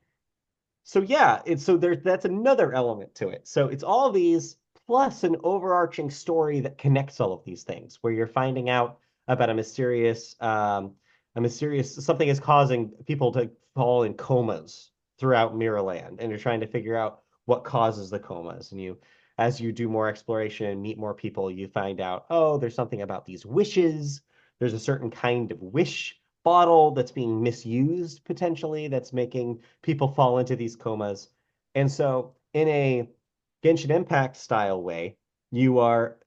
so yeah, it's so there that's another element to it. So it's all of these plus an overarching story that connects all of these things, where you're finding out about a mysterious something is causing people to fall in comas throughout Mirrorland, and you're trying to figure out what causes the comas. And as you do more exploration and meet more people, you find out, oh, there's something about these wishes. There's a certain kind of wish bottle that's being misused potentially, that's making people fall into these comas. And so, in a Genshin Impact style way, you are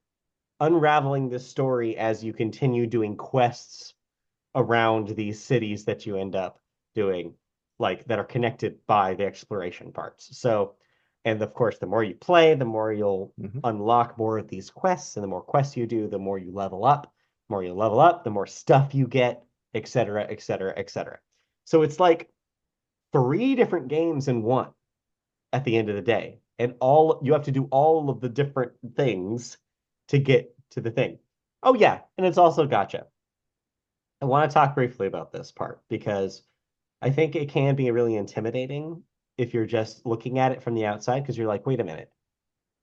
unraveling this story as you continue doing quests around these cities that you end up doing, like that are connected by the exploration parts. So, and of course, the more you play, the more you'll Mhm. unlock more of these quests, and the more quests you do, the more you level up. The more you level up, the more stuff you get, etc., etc., etc. So it's like three different games in one at the end of the day. And all you have to do all of the different things to get to the thing. Oh yeah, and it's also gotcha. I want to talk briefly about this part because I think it can be really intimidating if you're just looking at it from the outside because you're like, wait a minute,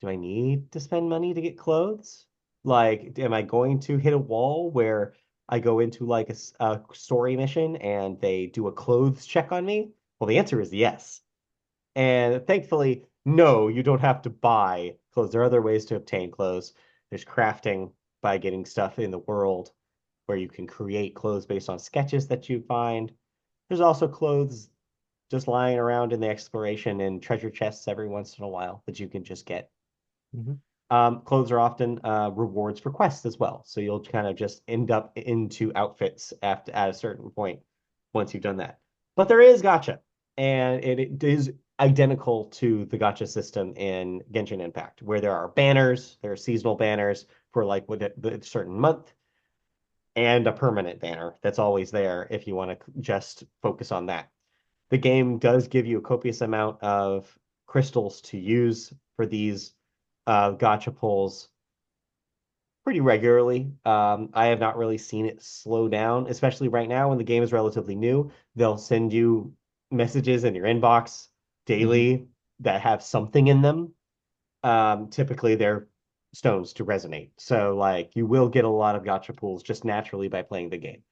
do I need to spend money to get clothes? Like, am I going to hit a wall where I go into like a story mission and they do a clothes check on me? Well, the answer is yes. And thankfully, no, you don't have to buy clothes. There are other ways to obtain clothes. There's crafting by getting stuff in the world where you can create clothes based on sketches that you find. There's also clothes just lying around in the exploration and treasure chests every once in a while that you can just get. Mhm. Clothes are often rewards for quests as well. So you'll kind of just end up into outfits at a certain point once you've done that. But there is gacha, and it is identical to the gacha system in Genshin Impact, where there are banners, there are seasonal banners for like with a certain month, and a permanent banner that's always there if you want to just focus on that. The game does give you a copious amount of crystals to use for these gotcha pulls pretty regularly. I have not really seen it slow down, especially right now when the game is relatively new. They'll send you messages in your inbox Mhm. daily that have something in them. Typically, they're stones to resonate. So, like, you will get a lot of gotcha pulls just naturally by playing the game.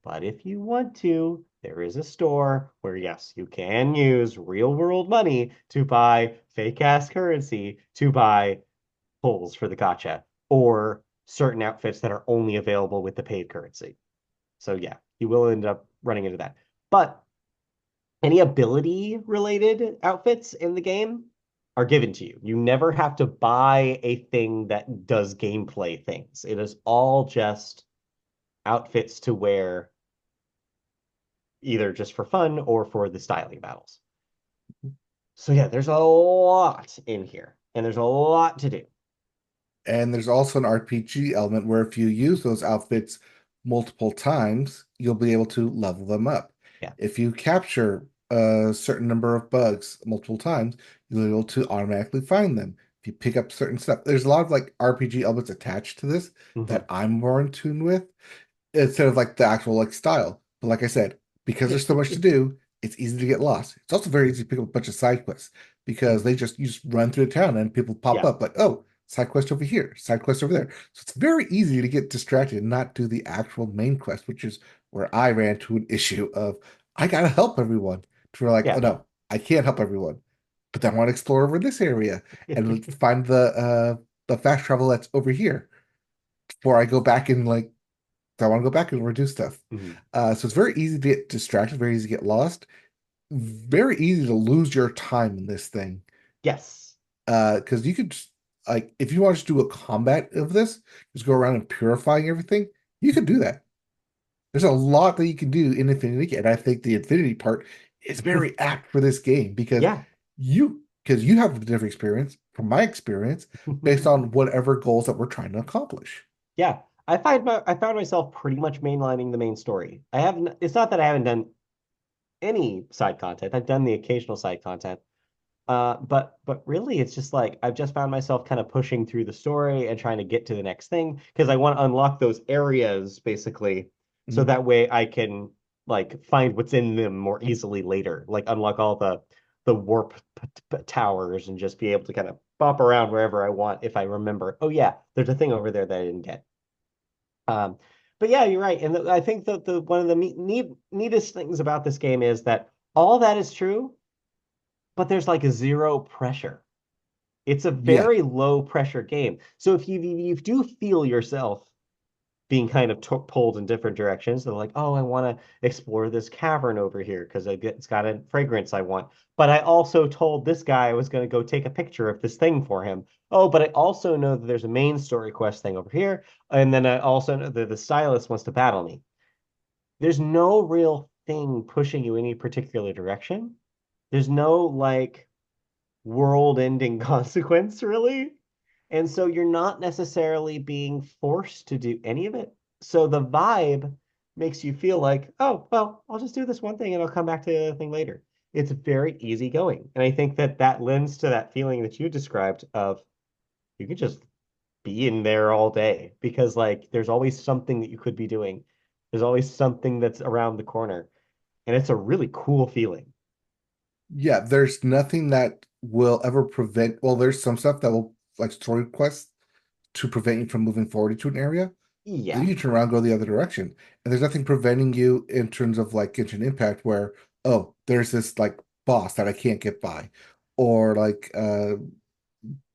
But if you want to, there is a store where, yes, you can use real world money to buy fake ass currency to buy pulls for the gotcha or certain outfits that are only available with the paid currency. So, yeah, you will end up running into that. But any ability related outfits in the game are given to you. You never have to buy a thing that does gameplay things. It is all just outfits to wear either just for fun or for the styling battles. So yeah, there's a lot in here and there's a lot to do. And there's also an RPG element where if you use those outfits multiple times, you'll be able to level them up. Yeah. If you capture a certain number of bugs multiple times, you'll be able to automatically find them. If you pick up certain stuff, there's a lot of like RPG elements attached to this Hmm. that I'm more in tune with instead of like the actual like style. But like I said, because there's so much to do, it's easy to get lost. It's also very easy to pick up a bunch of side quests because you just run through the town and people pop Yeah. up like, oh, side quest over here, side quest over there. So it's very easy to get distracted and not do the actual main quest, which is where I ran to an issue of I gotta help everyone. To where like, oh Yeah. no, I can't help everyone. But I want to explore over this area and find the fast travel that's over here before I go back and like I want to go back and redo stuff. Mhm. So it's very easy to get distracted, very easy to get lost, very easy to lose your time in this thing. Yes. Because you could just, like, if you want to do a combat of this, just go around and purifying everything, you could do that. There's a lot that you can do in Infinity, and I think the Infinity part is very apt for this game Yeah. because you have a different experience from my experience based on whatever goals that we're trying to accomplish. Yeah. I found myself pretty much mainlining the main story. It's not that I haven't done any side content. I've done the occasional side content. But really it's just like I've just found myself kind of pushing through the story and trying to get to the next thing because I want to unlock those areas basically so Mhm. that way I can like find what's in them more easily later. Like unlock all the warp towers and just be able to kind of bop around wherever I want if I remember. Oh yeah, there's a thing over there that I didn't get. Um, but yeah, you're right. And I think that the one of the neatest things about this game is that all that is true, but there's like a zero pressure. It's a Yeah, very low pressure game. So if you do feel yourself being kind of pulled in different directions, they're like, oh, I want to explore this cavern over here because it's got a fragrance I want. But I also told this guy I was going to go take a picture of this thing for him. Oh, but I also know that there's a main story quest thing over here. And then I also know that the stylist wants to battle me. There's no real thing pushing you any particular direction. There's no like world-ending consequence, really. And so you're not necessarily being forced to do any of it. So the vibe makes you feel like, oh, well, I'll just do this one thing and I'll come back to the other thing later. It's very easygoing. And I think that that lends to that feeling that you described of you can just be in there all day because like there's always something that you could be doing. There's always something that's around the corner. And it's a really cool feeling. yeah. There's nothing that will ever prevent. Well, there's some stuff that will like story quests to prevent you from moving forward to an area. Then Yeah. you turn around, and go the other direction, and there's nothing preventing you in terms of like Genshin Impact, where oh, there's this like boss that I can't get by, or like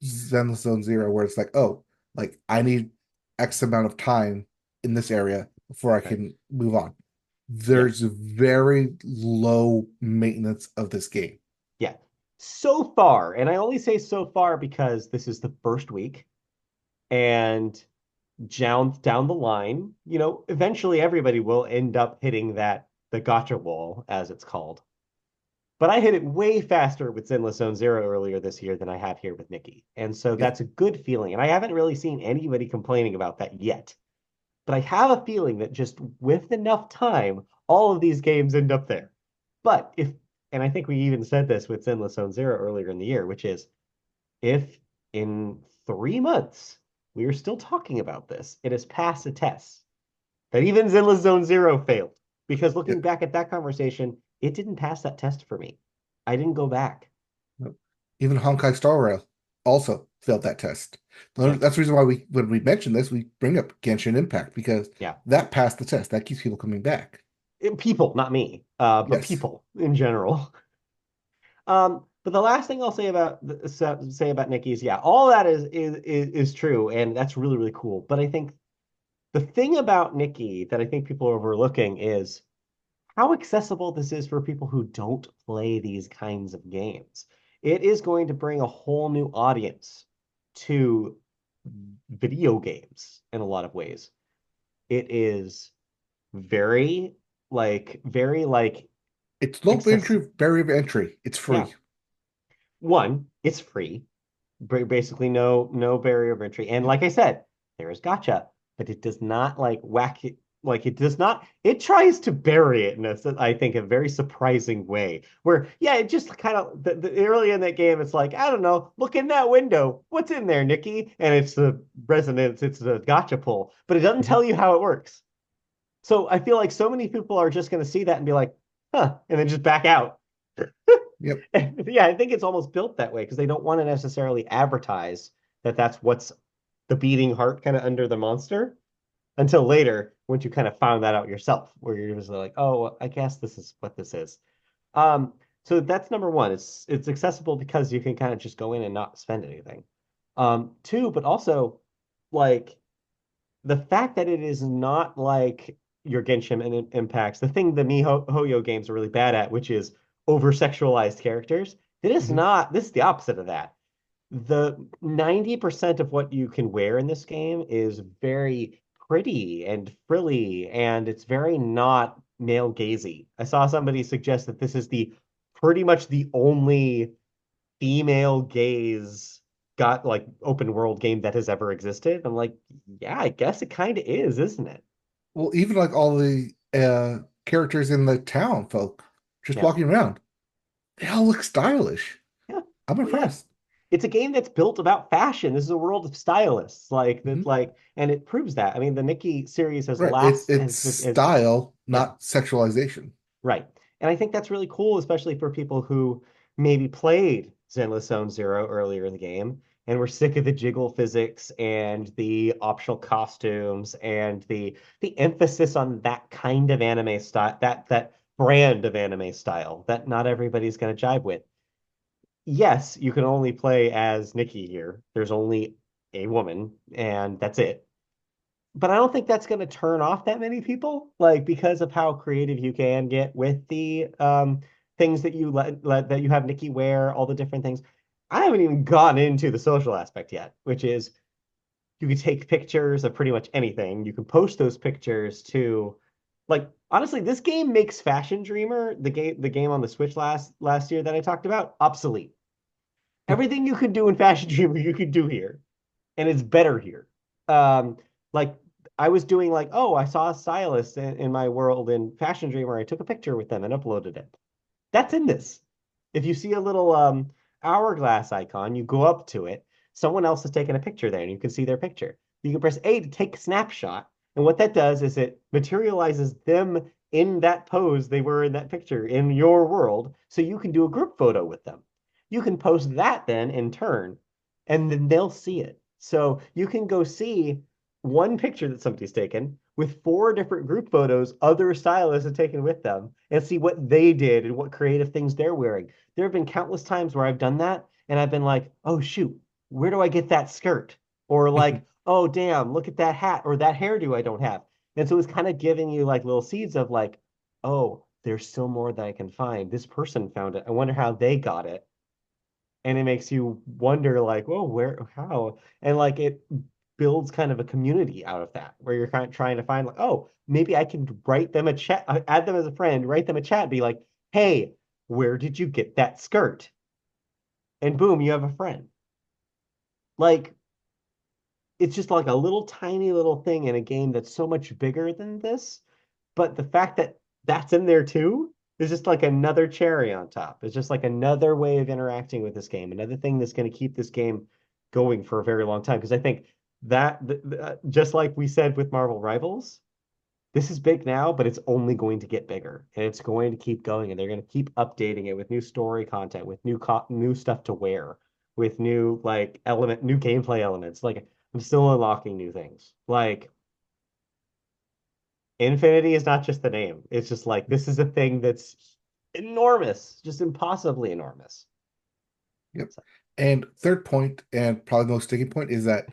Zenless Zone Zero, where it's like oh, like I need X amount of time in this area before I Right. can move on. Yeah. There's very low maintenance of this game. Yeah. So far, and I only say so far because this is the first week, and down the line, eventually everybody will end up hitting the gotcha wall, as it's called. But I hit it way faster with Zenless Zone Zero earlier this year than I have here with Nikki. And so Yeah, that's a good feeling. And I haven't really seen anybody complaining about that yet. But I have a feeling that just with enough time, all of these games end up there. But and I think we even said this with Zenless Zone Zero earlier in the year, which is if in 3 months we are still talking about this, it has passed a test that even Zenless Zone Zero failed. Because yeah. looking back at that conversation, it didn't pass that test for me. I didn't go back. Nope. Even Honkai Star Rail also failed that test. Yeah, That's the reason why when we mention this, we bring up Genshin Impact because yeah. that passed the test. That keeps people coming back. People, not me, but Yes. people in general. But the last thing I'll say about Nikki is, yeah, all that is true, and that's really really cool. But I think the thing about Nikki that I think people are overlooking is how accessible this is for people who don't play these kinds of games. It is going to bring a whole new audience to video games in a lot of ways. It is very very like It's low accessible. entry, barrier of entry. It's Yeah. free. One, it's free. Basically no barrier of entry. And Yep. like I said, there is gotcha, but it does not like whack it like it does not it tries to bury it in I think a very surprising way. Where yeah, it just kind of early in that game, it's like, I don't know, look in that window. What's in there, Nikki? And it's the resonance, it's the gotcha pull, but it doesn't Mhm. tell you how it works. So I feel like so many people are just gonna see that and be like, huh, and then just back out. Yep. Yeah, I think it's almost built that way because they don't want to necessarily advertise that that's what's the beating heart kind of under the monster until later once you kind of found that out yourself, where you're just like, oh, well, I guess this is what this is. Um, so that's number one. It's accessible because you can kind of just go in and not spend anything. Two, but also like the fact that it is not like your Genshin impacts the thing the MiHoYo games are really bad at, which is over sexualized characters. It is Hmm. not, this is the opposite of that. The 90% of what you can wear in this game is very pretty and frilly, and it's very not male gazy. I saw somebody suggest that this is the pretty much the only female gaze got like open world game that has ever existed. I'm like, yeah, I guess it kind of is, isn't it? Well, even like all the characters in the town folk just Yeah. walking around, they all look stylish. Yeah. I'm Well, yeah. impressed. It's a game that's built about fashion. This is a world of stylists, like that, Hmm. like, and it proves that. I mean, the Nikki series has Right. It's has style, yeah, not sexualization. right. And I think that's really cool, especially for people who maybe played Zenless Zone Zero earlier in the game and were sick of the jiggle physics and the optional costumes and the emphasis on that kind of anime style, that brand of anime style that not everybody's going to jive with. Yes, you can only play as Nikki here. There's only a woman, and that's it. But I don't think that's going to turn off that many people, like because of how creative you can get with the things that that you have Nikki wear, all the different things. I haven't even gotten into the social aspect yet, which is you can take pictures of pretty much anything. You can post those pictures to, like, honestly, this game makes Fashion Dreamer, the game on the Switch last year that I talked about, obsolete. Everything you could do in Fashion Dreamer, you could do here, and it's better here. Um, like I was doing like, oh, I saw a stylist in my world in Fashion Dreamer. I took a picture with them and uploaded it. That's in this. If you see a little hourglass icon, you go up to it. Someone else has taken a picture there, and you can see their picture. You can press A to take a snapshot, and what that does is it materializes them in that pose they were in that picture in your world, so you can do a group photo with them. You can post that then in turn, and then they'll see it. So you can go see one picture that somebody's taken with four different group photos other stylists have taken with them and see what they did and what creative things they're wearing. There have been countless times where I've done that and I've been like, oh shoot, where do I get that skirt? Or like, oh damn, look at that hat or that hairdo I don't have. And so it's kind of giving you like little seeds of like, oh, there's still more that I can find. This person found it. I wonder how they got it. And it makes you wonder like, whoa, where, how? And like it builds kind of a community out of that where you're kind of trying to find like, oh, maybe I can write them a chat, add them as a friend, write them a chat, be like, hey, where did you get that skirt? And boom, you have a friend. Like it's just like a little tiny little thing in a game that's so much bigger than this. But the fact that that's in there too is just like another cherry on top. It's just like another way of interacting with this game, another thing that's going to keep this game going for a very long time. Because I think that, just like we said with Marvel Rivals, this is big now, but it's only going to get bigger and it's going to keep going. And they're going to keep updating it with new story content, with new stuff to wear, with new gameplay elements. Like I'm still unlocking new things. Like Infinity is not just the name. It's just like this is a thing that's enormous, just impossibly enormous. Yep. So, And third point, and probably the most sticking point, is that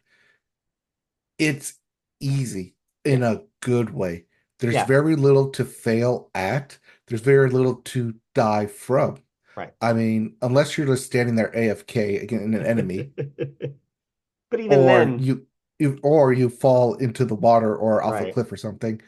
it's easy yeah, in a good way. There's yeah, very little to fail at. There's very little to die from. right. I mean, unless you're just standing there AFK against an enemy, But even or then, you fall into the water or off a right? cliff or something.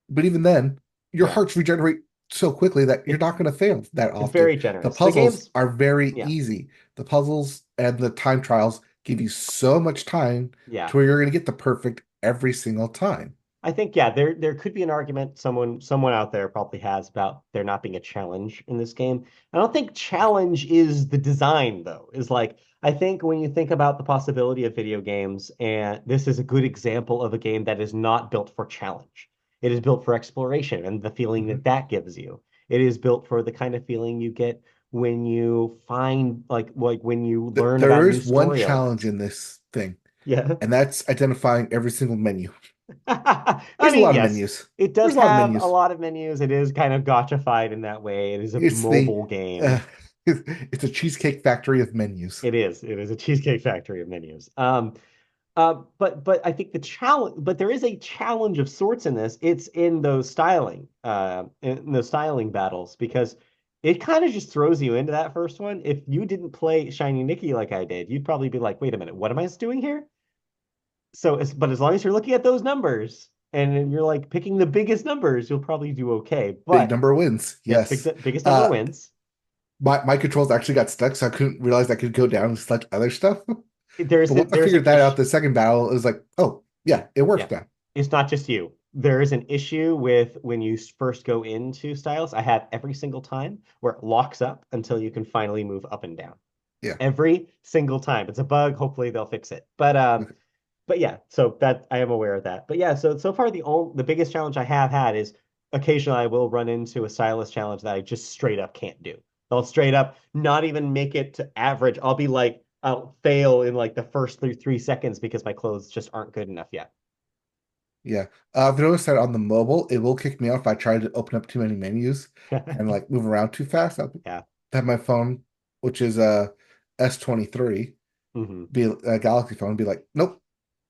But even then, your Yeah, hearts regenerate so quickly that you're it not going to fail that it's often. very The generous. The puzzles game's are very yeah, easy. The puzzles and the time trials give you so much time yeah. to where you're going to get the perfect every single time. I think yeah, there could be an argument someone out there probably has about there not being a challenge in this game. I don't think challenge is the design though. Is like I think when you think about the possibility of video games, and this is a good example of a game that is not built for challenge. It is built for exploration and the feeling Mhm. that that gives you. It is built for the kind of feeling you get when you find like when you learn There about new is one story challenge elements. in this thing, Yeah. and that's identifying every single menu. I There's a mean, lot of yes, menus. it does There's a lot of have a menus. lot of menus. It is kind of gotchified in that way. It is a It's the mobile uh, game. it's a cheesecake factory of menus. It is. It is a cheesecake factory of menus. But I think the challenge, but there is a challenge of sorts in this. It's in those styling battles because it kind of just throws you into that first one. If you didn't play Shiny Nikki like I did, you'd probably be like, wait a minute, what am I doing here? But as long as you're looking at those numbers and you're like picking the biggest numbers, you'll probably do okay. Big But number wins. yes, Yes. biggest number Uh, wins. my controls actually got stuck, so I couldn't realize I could go down and select other stuff. There's But a, once I there's an figured that out, issue. the second battle, it was like, oh, yeah, it Yeah, works now. it's not just you. There is an issue with when you first go into styles. I have every single time where it locks up until you can finally move up and down. Yeah. Every single time. It's a bug. Hopefully they'll fix it. Okay. But yeah, so that I am aware of that. But yeah, so far the biggest challenge I have had is occasionally I will run into a stylus challenge that I just straight up can't do. I'll straight up not even make it to average. I'll be like I'll fail in like the first 3 seconds because my clothes just aren't good enough yet. Yeah. I've noticed that on the mobile, it will kick me out if I try to open up too many menus and like move around too fast. I'll Yeah. have my phone, which is a S23, Hmm. be a Galaxy phone, be like, nope,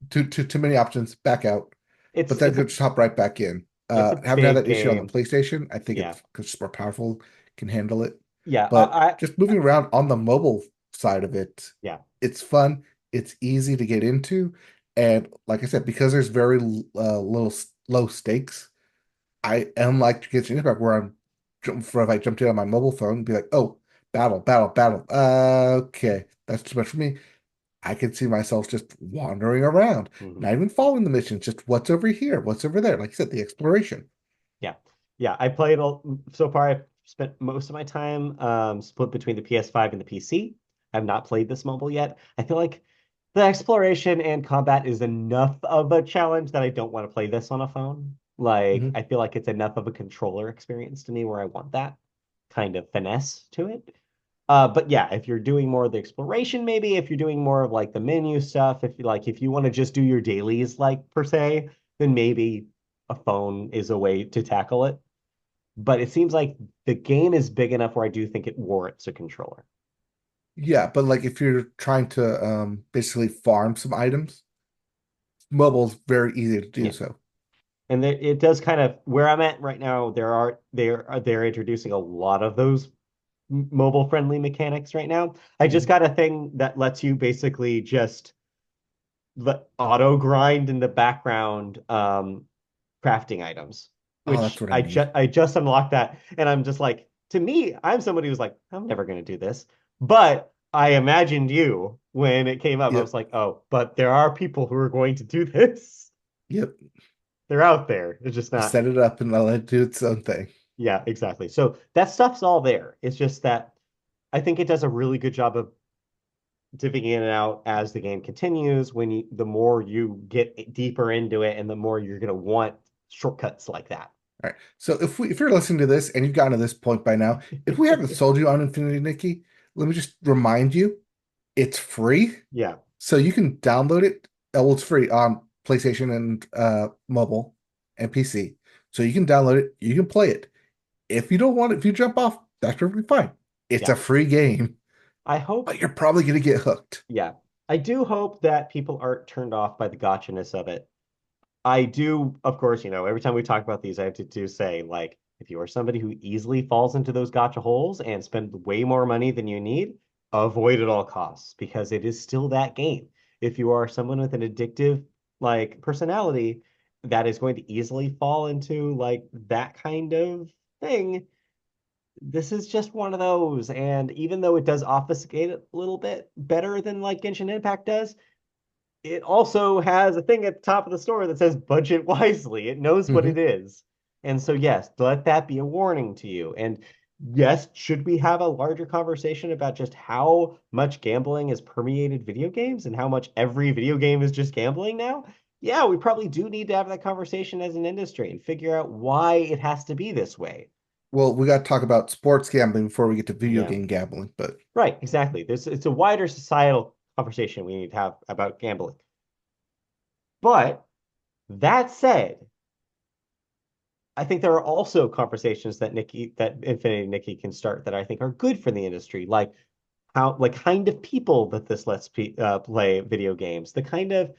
too many options, back out. It's But then it's a just hop right back in. it's a Haven't had big that issue on the game. PlayStation. I think Yeah. it's because it's more powerful, can handle it. Yeah. But just moving Yeah. around on the mobile side of it, Yeah. it's fun. It's easy to get into. And like I said, because there's very low stakes, I am like Genshin Impact where if I jumped in on my mobile phone and be like, oh, battle, battle, battle. Okay, that's too much for me. I could see myself just wandering around, Hmm. not even following the missions, just what's over here, what's over there. Like you said, the exploration. Yeah. Yeah. I played all so far. I've spent most of my time split between the PS5 and the PC. I've not played this mobile yet. I feel like the exploration and combat is enough of a challenge that I don't want to play this on a phone. Like, Hmm. I feel like it's enough of a controller experience to me where I want that kind of finesse to it. But yeah, if you're doing more of the exploration, maybe if you're doing more of like the menu stuff, if you want to just do your dailies like per se, then maybe a phone is a way to tackle it. But it seems like the game is big enough where I do think it warrants a controller. Yeah, but like if you're trying to basically farm some items, mobile's very easy to do Yeah. so. And it does kind of where I'm at right now, they're introducing a lot of those mobile friendly mechanics right now. I just Mhm. got a thing that lets you basically just auto grind in the background crafting items, Oh, that's which what I need. I just unlocked that, and I'm just like, to me, I'm somebody who's like, I'm never gonna do this, but I imagined you when it came up. I Yep, was like, oh, but there are people who are going to do this. yep. They're out there. It's just Just not. set it up and let it do its own thing. Yeah, exactly. So that stuff's all there. It's just that I think it does a really good job of dipping in and out as the game continues. The more you get deeper into it, and the more you're gonna want shortcuts like that. All right. So if you're listening to this and you've gotten to this point by now, if we haven't sold you on Infinity Nikki, let me just remind you, it's free. Yeah, So you can download it. Well, it's free on PlayStation and mobile and PC. So you can download it, you can play it. If you don't want it, if you jump off, that's perfectly fine. It's yeah. a free game, I hope, but you're probably gonna get hooked. yeah. I do hope that people aren't turned off by the gotchaness of it. I do, of course, every time we talk about these, I have to say, like, if you are somebody who easily falls into those gotcha holes and spend way more money than you need, avoid at all costs because it is still that game. If you are someone with an addictive, like, personality that is going to easily fall into, like, that kind of thing, this is just one of those. And even though it does obfuscate it a little bit better than, like, Genshin Impact does, it also has a thing at the top of the store that says budget wisely. It knows what it Hmm. is. And so, yes, let that be a warning to you. And yes, should we have a larger conversation about just how much gambling has permeated video games and how much every video game is just gambling now? Yeah, we probably do need to have that conversation as an industry and figure out why it has to be this way. Well, we got to talk about sports gambling before we get to video Yeah, game gambling, but right, exactly. It's a wider societal conversation we need to have about gambling. But that said, I think there are also conversations that Infinity Nikki can start that I think are good for the industry, like kind of people that this lets play video games, the kind of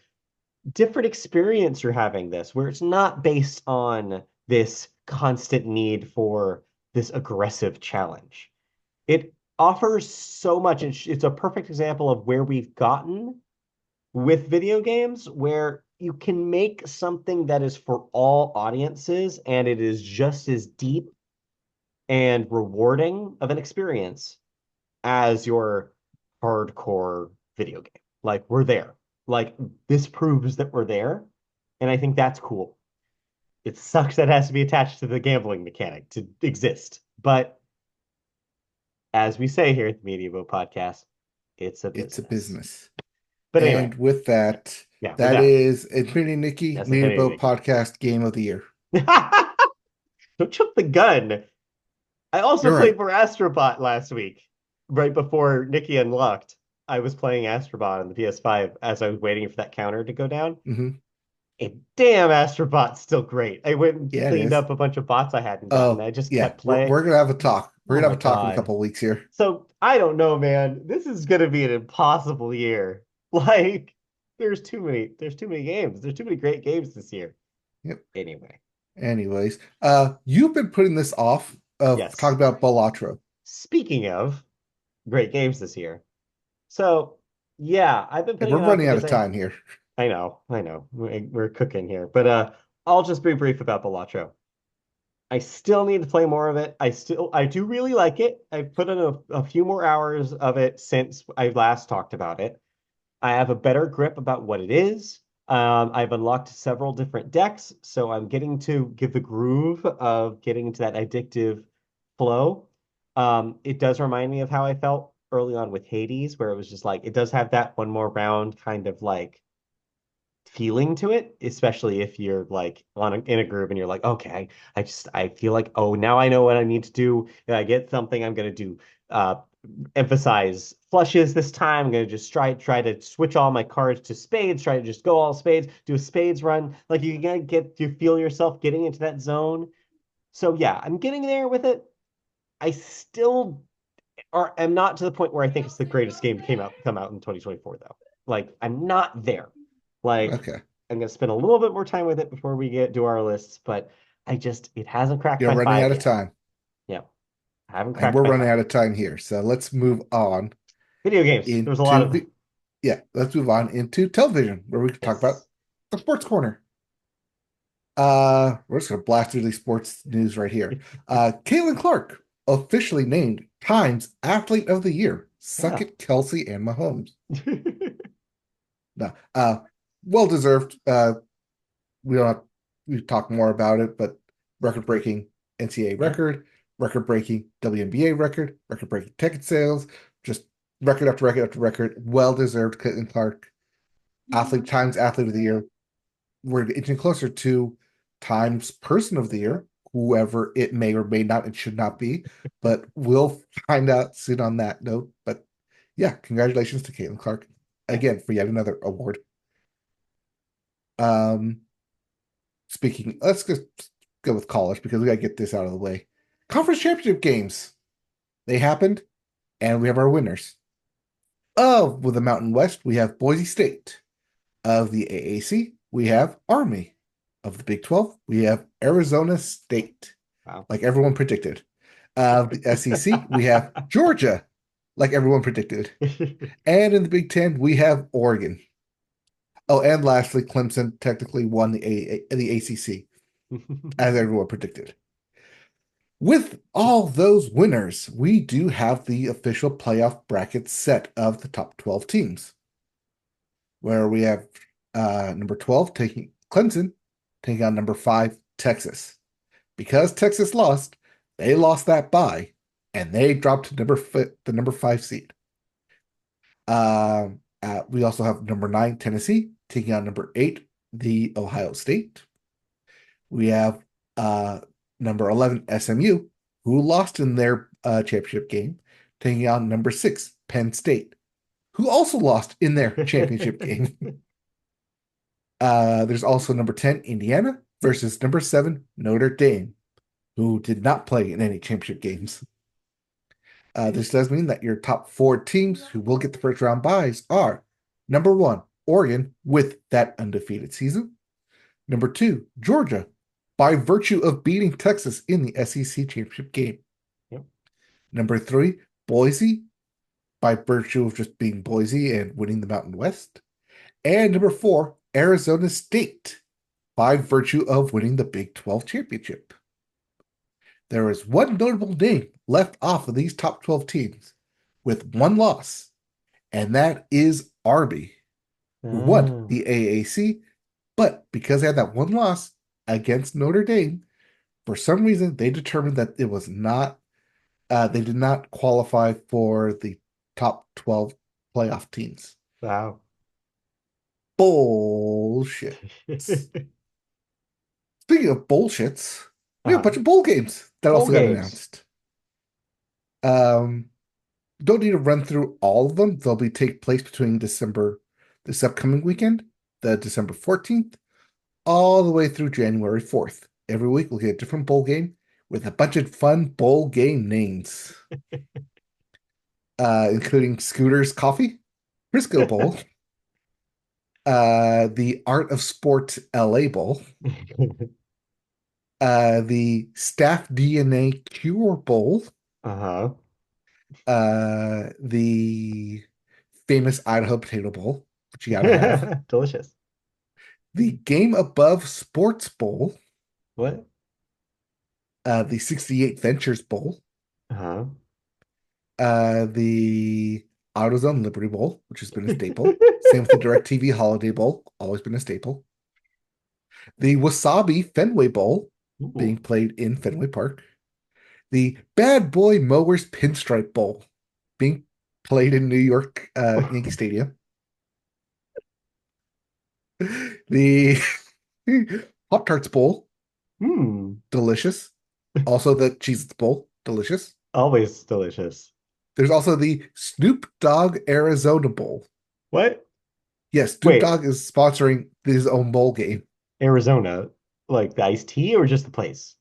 different experience you're having this, where it's not based on this constant need for this aggressive challenge. It offers so much. It's a perfect example of where we've gotten with video games, where you can make something that is for all audiences and it is just as deep and rewarding of an experience as your hardcore video game. Like, we're there. Like, this proves that we're there. And I think that's cool. It sucks that it has to be attached to the gambling mechanic to exist. But as we say here at the Media Boat Podcast, it's a It's a business. business. But anyway, And with that, yeah, with that that, is Infinity Nikki, that's Media Infinity Boat Nikki. Podcast Game of the Year. Don't jump the gun. I also You're played right. more Astrobot last week, right before Nikki unlocked. I was playing Astrobot on the PS5 as I was waiting for that counter to go down. Hmm. And damn, Astrobot's still great. I went and Yeah, it cleaned is. up a bunch of bots I hadn't gotten. Oh, I just yeah. kept playing. We're gonna have a talk. We're Oh gonna my have a talk in a God. couple of weeks here. So I don't know, man. This is gonna be an impossible year. Like, there's too many games. There's too many great games this year. Yep. Anyway, Anyways, you've been putting this off of yes. talking about Balatro. Speaking of great games this year. So yeah, I've been And putting we're it off running out because of time here. I know, we're cooking here, but I'll just be brief about Balatro. I still need to play more of it. I do really like it. I've put in a few more hours of it since I last talked about it. I have a better grip about what it is. I've unlocked several different decks, so I'm getting to get the groove of getting into that addictive flow. It does remind me of how I felt early on with Hades, where it was just like it does have that one more round kind of like feeling to it, especially if you're like in a group and you're like, okay, I feel like, oh, now I know what I need to do. If I get something, I'm gonna do uh emphasize flushes this time. I'm gonna just try to switch all my cards to spades, try to just go all spades, do a spades run. Like, you gotta you feel yourself getting into that zone. So yeah, I'm getting there with it. I still am not to the point where I think it's the greatest game to come out in 2024 though. Like, I'm not there. Like, Okay. I'm gonna spend a little bit more time with it before we get do our lists, but it hasn't cracked You're my running five out of yet. time. Yeah, I haven't And cracked we're my running five. out of time here. So let's move on Video games. There's a lot into of them. let's move on into television, where we can talk about Yes. the sports corner. We're just gonna blast through the sports news right here. Caitlin Clark officially named Times Athlete of the Year. Suck Yeah. it, Kelsey and Mahomes. No, well deserved. We don't have, we talk more about it, but record-breaking NCAA Yeah. record, record-breaking WNBA record, record-breaking ticket sales, just record after record after record. Well deserved, Caitlin Clark, Times Athlete of the Year. We're inching closer to Times Person of the Year, whoever it may or may not and should not be, but we'll find out soon on that note. But yeah, congratulations to Caitlin Clark Yeah. again for yet another award. Um, Speaking, let's just go with college because we got to get this out of the way. Conference championship games, they happened, and we have our winners. With the Mountain West, we have Boise State. Of the AAC, we have Army. Of the Big 12, we have Arizona State, Wow. like everyone predicted. Of the SEC, we have Georgia, like everyone predicted. And in the Big 10, we have Oregon. Oh, and lastly, Clemson technically won the ACC, as everyone predicted. With all those winners, we do have the official playoff bracket set of the top 12 teams, where we have number 12 taking Clemson, taking on number 5, Texas. Because Texas lost, they lost that bye, and they dropped to the number 5 seed. We also have number 9, Tennessee, taking on number 8, the Ohio State. We have number 11, SMU, who lost in their championship game, taking on number 6, Penn State, who also lost in their championship game. There's also number 10, Indiana, versus number 7, Notre Dame, who did not play in any championship games. This does mean that your top 4 teams who will get the first round byes are number 1, Oregon, with that undefeated season. Number 2, Georgia, by virtue of beating Texas in the SEC championship game. Yep. Number three, Boise, by virtue of just being Boise and winning the Mountain West. And number four, Arizona State, by virtue of winning the Big 12 championship. There is one notable name left off of these top 12 teams with one loss, and that is Army, who won Oh, the AAC, but because they had that one loss against Notre Dame, for some reason they determined that it was not, they did not qualify for the top 12 playoff teams. wow. Bullshit. Speaking of bullshits, we have a Uh-huh. bunch of bowl games that Bowl also got games. announced. Um, don't need to run through all of them. They'll be take place between this upcoming weekend, the December 14th, all the way through January 4th. Every week we'll get a different bowl game with a bunch of fun bowl game names, including Scooter's Coffee, Frisco Bowl, the Art of Sport LA Bowl, the Staff DNA Cure Bowl, Uh-huh. the famous Idaho Potato Bowl, which you gotta have, Delicious. the Game Above Sports Bowl, What? the 68 Ventures Bowl, Uh-huh. the AutoZone Liberty Bowl, which has been a staple. Same with the DirecTV Holiday Bowl, always been a staple. The Wasabi Fenway Bowl, being Ooh. played in Fenway Park. The Bad Boy Mowers Pinstripe Bowl, being played in New York Yankee Stadium. The Pop Tarts Bowl, Hmm. delicious. Also the Cheez-Its Bowl, delicious. Always delicious. There's also the Snoop Dogg Arizona Bowl. What? Yes, Snoop Wait, Dogg is sponsoring his own bowl game. Arizona, like the iced tea or just the place?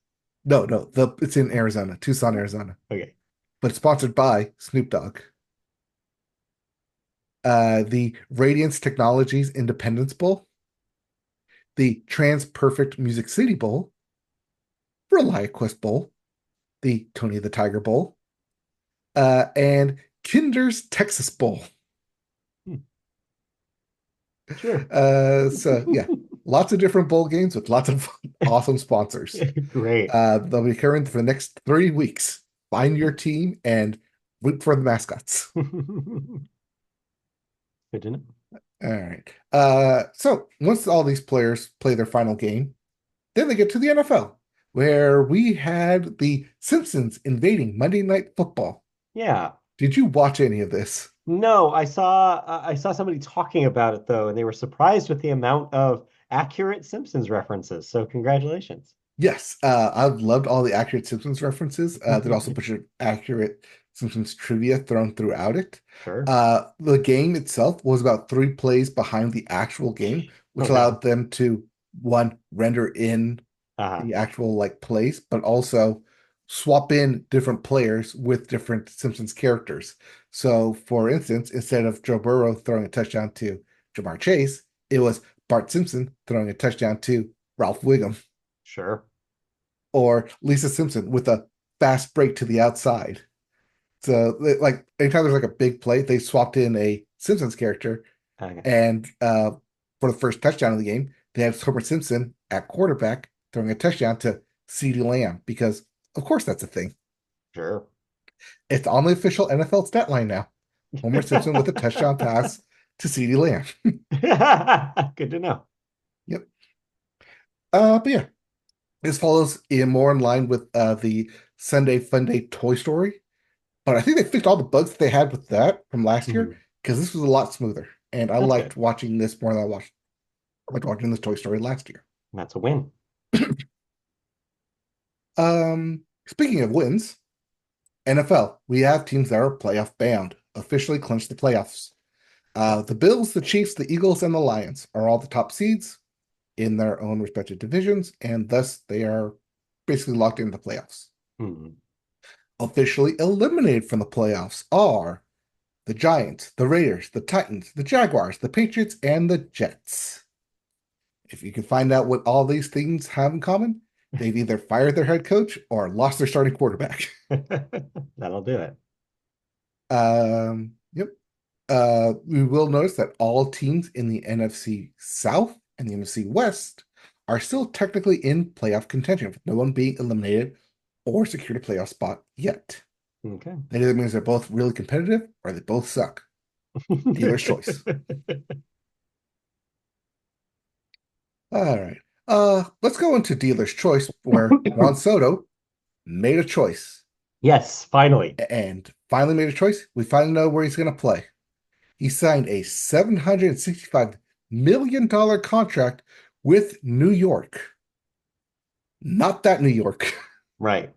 No, no, it's in Arizona, Tucson, Arizona, Okay. but it's sponsored by Snoop Dogg. The Radiance Technologies Independence Bowl, the Trans Perfect Music City Bowl, ReliaQuest Bowl, the Tony the Tiger Bowl, and Kinder's Texas Bowl. Hmm. Sure. So yeah, lots of different bowl games with lots of awesome sponsors. Great. They'll be occurring for the next 3 weeks. Find your team and root for the mascots. Good to know. All right. So once all these players play their final game, then they get to the NFL, where we had the Simpsons invading Monday Night Football. Yeah. Did you watch any of this? No, I saw somebody talking about it though, and they were surprised with the amount of accurate Simpsons references. So congratulations. Yes, I've loved all the accurate Simpsons references. There's also a bunch of accurate Simpsons trivia thrown throughout it. Sure. The game itself was about 3 plays behind the actual game, Oh which no. allowed them to, one, render in Uh-huh. the actual like plays, but also swap in different players with different Simpsons characters. So, for instance, instead of Joe Burrow throwing a touchdown to Jamar Chase, it was Bart Simpson throwing a touchdown to Ralph Wiggum, Sure. or Lisa Simpson with a fast break to the outside. So, like anytime there's like a big play, they swapped in a Simpsons character, Okay. and for the first touchdown of the game, they have Homer Simpson at quarterback throwing a touchdown to CeeDee Lamb because, of course, that's a thing. Sure. It's on the official NFL stat line now. Homer Simpson with a touchdown pass to CeeDee Lamb. Good to know. Yep. But yeah, this follows in more in line with the Sunday Funday Toy Story. But I think they fixed all the bugs that they had with that from last year Mhm. because this was a lot smoother. And I That's liked good. watching this more than I liked watching this Toy Story last year. That's a win. Speaking of wins, NFL, we have teams that are playoff bound, officially clinched the playoffs. The Bills, the Chiefs, the Eagles, and the Lions are all the top seeds in their own respective divisions, and thus they are basically locked into the playoffs. Mhm. Officially eliminated from the playoffs are the Giants, the Raiders, the Titans, the Jaguars, the Patriots, and the Jets. If you can find out what all these things have in common, They've either fired their head coach or lost their starting quarterback. That'll do it. Yep. We will notice that all teams in the NFC South and the NFC West are still technically in playoff contention, with no one being eliminated or secured a playoff spot yet. Okay. That either means they're both really competitive or they both suck. Dealer's choice. All right. Let's go into dealer's choice, where Juan Soto made a choice Yes, finally. and finally made a choice. We finally know where he's going to play. He signed a $765 million contract with New York. Not that New York. Right.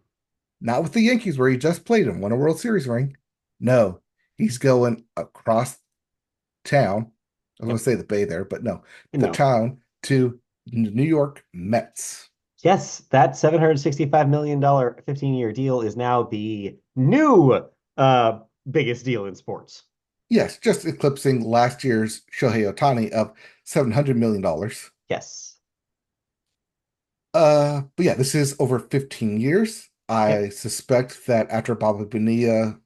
Not with the Yankees, where he just played and won a World Series ring. No, he's going across town. I was going Yep. to say the Bay there, but no, the No. town to New York Mets. Yes, that $765 million 15-year deal is now the new biggest deal in sports. Yes, just eclipsing last year's Shohei Ohtani of $700 million. Yes. But yeah, this is over 15 years. Yep. I suspect that after Bobby Bonilla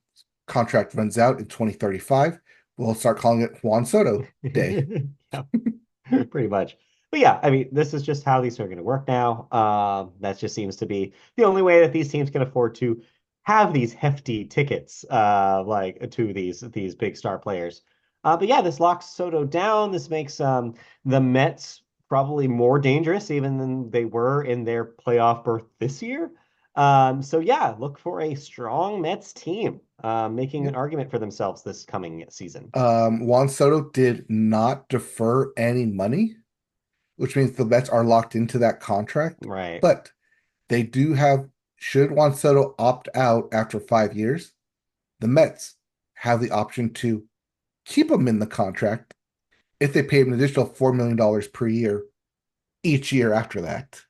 contract runs out in 2035, we'll start calling it Juan Soto Day. Yeah, pretty much. But yeah, I mean, this is just how these are going to work now. That just seems to be the only way that these teams can afford to have these hefty tickets, like to these big star players. But yeah, this locks Soto down. This makes the Mets probably more dangerous even than they were in their playoff berth this year. So yeah, look for a strong Mets team making an Yep. argument for themselves this coming season. Juan Soto did not defer any money, which means the Mets are locked into that contract. Right. But they do have, should Juan Soto opt out after 5 years, the Mets have the option to keep him in the contract if they pay him an additional $4 million per year each year after that.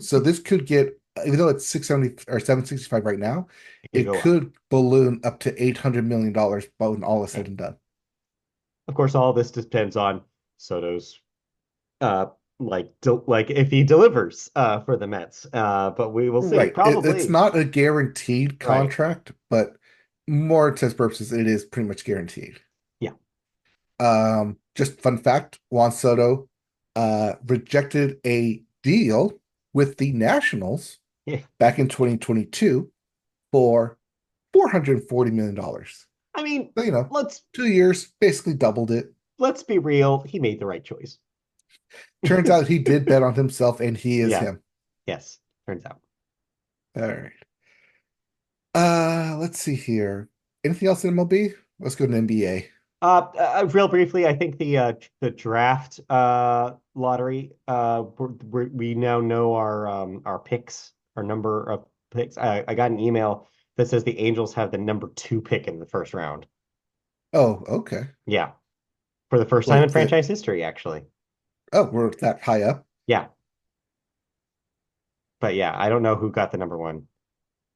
So this could get, even though it's 670 or 765 right now, It could it go up. could balloon up to $800 million when all is said Right. and done. Of course, all this depends on Soto's like if he delivers for the Mets. But we will see. Right. It's Probably. not a guaranteed Right. contract, but more intents purposes, it is pretty much guaranteed. Yeah. Just fun fact, Juan Soto rejected a deal with the Nationals Yeah. back in 2022 for $440 million. I mean, So, let's 2 years, basically doubled it. let's be real. He made the right choice. Turns out he did bet on himself, and he is Yeah. him. Yes. Turns out. All right. Let's see here. Anything else in MLB? Let's go to NBA. Real briefly, I think the draft lottery we now know our picks, our number of picks. I got an email that says the Angels have the number 2 pick in the first round. Oh, okay. Yeah, for the first time in Wait, franchise history, actually. we're that high up. Yeah, but yeah, I don't know who got the number 1.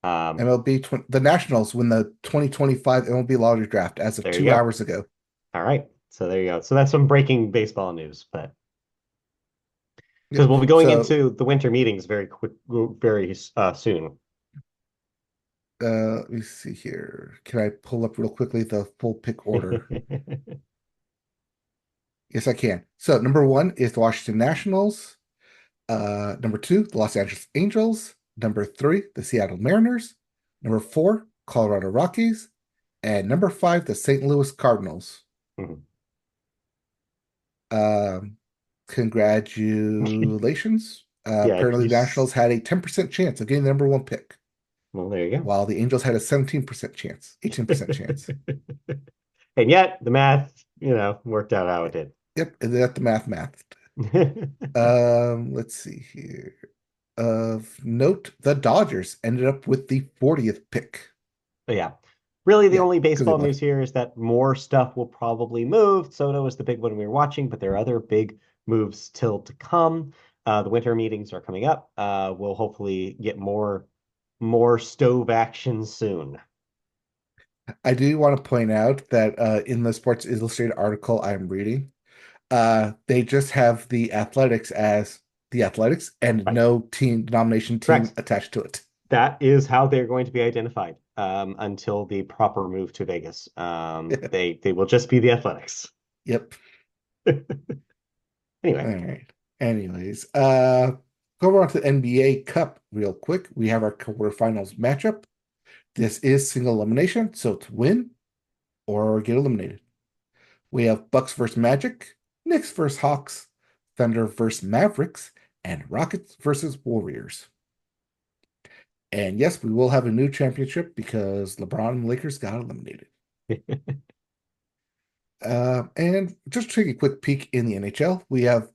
MLB, the Nationals win the 2025 MLB lottery draft as of There you two go. hours ago. All right, so there you go. So that's some breaking baseball news, but because Yep. we'll be going So, into the winter meetings very quick, very soon. let me see here. Can I pull up real quickly the full pick order? Yes, I can. So, number one is the Washington Nationals. Number two, the Los Angeles Angels. Number three, the Seattle Mariners. Number four, Colorado Rockies. And number five, the St. Louis Cardinals. Mhm. Um, Congratulations. Yeah, Apparently, the Nationals had a 10% chance of getting the number one pick, well, there you while the Angels had a 17% chance, 18% go. chance. And yet the math, worked out how it did. Yep, and that's the math. Let's see here. Of note, the Dodgers ended up with the 40th pick. But yeah, really the Yeah, only because they baseball won. news here is that more stuff will probably move. Soto was the big one we were watching, but there are other big moves still to come. The winter meetings are coming up. We'll hopefully get more stove action soon. I do want to point out that in the Sports Illustrated article I'm reading, they just have the Athletics as the Athletics, and Right. no team denomination team Correct. attached to it. That is how they're going to be identified until the proper move to Vegas. They will just be the Athletics. Yep. All Anyway, right. Anyways, go on to the NBA Cup real quick. We have our quarterfinals matchup. This is single elimination, so it's win or get eliminated. We have Bucks versus Magic, Knicks versus Hawks, Thunder versus Mavericks, and Rockets versus Warriors. And yes, we will have a new championship because LeBron and the Lakers got eliminated. And just to take a quick peek in the NHL, we have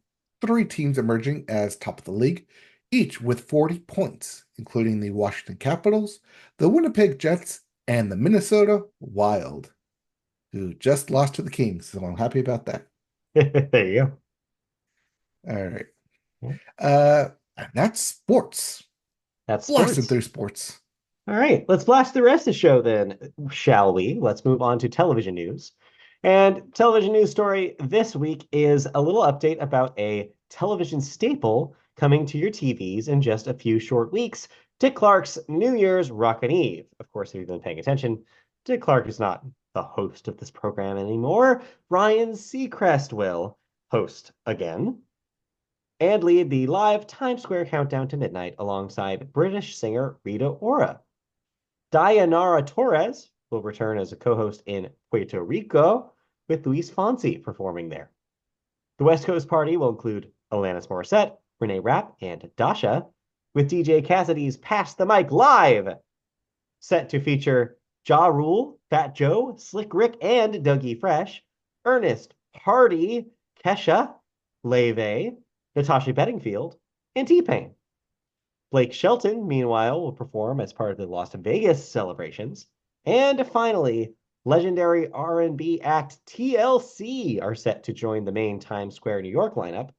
three teams emerging as top of the league, each with 40 points, including the Washington Capitals, the Winnipeg Jets, and the Minnesota Wild, who just lost to the Kings. So I'm happy about that. there you All right. go. And that's sports. That's Blasting sports. through sports. All right, let's blast the rest of the show then, shall we? Let's move on to television news. And television news story this week is a little update about a television staple coming to your TVs in just a few short weeks. Dick Clark's New Year's Rockin' Eve. Of course, if you've been paying attention, Dick Clark is not the host of this program anymore. Ryan Seacrest will host again and lead the live Times Square countdown to midnight alongside British singer Rita Ora. Dayanara Torres will return as a co-host in Puerto Rico, with Luis Fonsi performing there. The West Coast party will include Alanis Morissette, Renee Rapp, and Dasha, with DJ Cassidy's Pass the Mic Live set to feature Ja Rule, Fat Joe, Slick Rick, and Dougie Fresh, Ernest, Hardy, Kesha, Leve, Natasha Bedingfield, and T-Pain. Blake Shelton, meanwhile, will perform as part of the Las Vegas celebrations. And finally, legendary R&B act TLC are set to join the main Times Square New York lineup.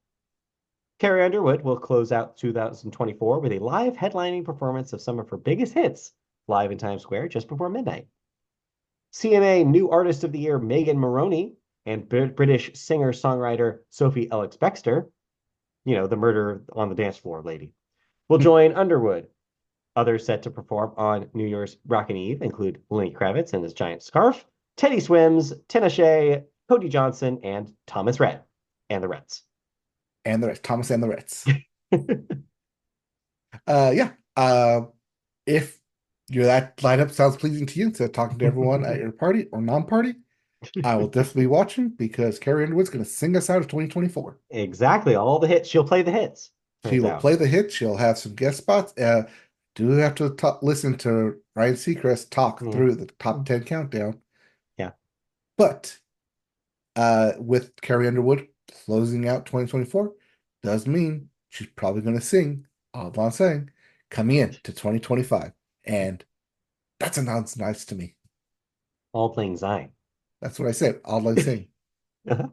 Carrie Underwood will close out 2024 with a live headlining performance of some of her biggest hits live in Times Square just before midnight. CMA New Artist of the Year Megan Moroney and British singer-songwriter Sophie Ellis-Bextor, the murder on the dance floor lady, will join Underwood. Others set to perform on New Year's Rockin' Eve include Lenny Kravitz and his giant scarf, Teddy Swims, Tinashe, Cody Johnson, and Thomas Rhett, and the Reds. And the Reds, Thomas and the Reds. Yeah. If that lineup sounds pleasing to you, instead of talking to everyone at your party or non-party, I will definitely be watching because Carrie Underwood's going to sing us out of 2024. Exactly. All the hits. She'll play the hits, She turns will out. play the hits. She'll have some guest spots. Do have to listen to Ryan Seacrest talk Yeah. through the top 10 countdown. Yeah. But with Carrie Underwood closing out 2024 does mean she's probably going to sing All I'm Saying coming in to 2025. And that sounds nice to me. All playing Zion. That's what I said. All I'm saying. That's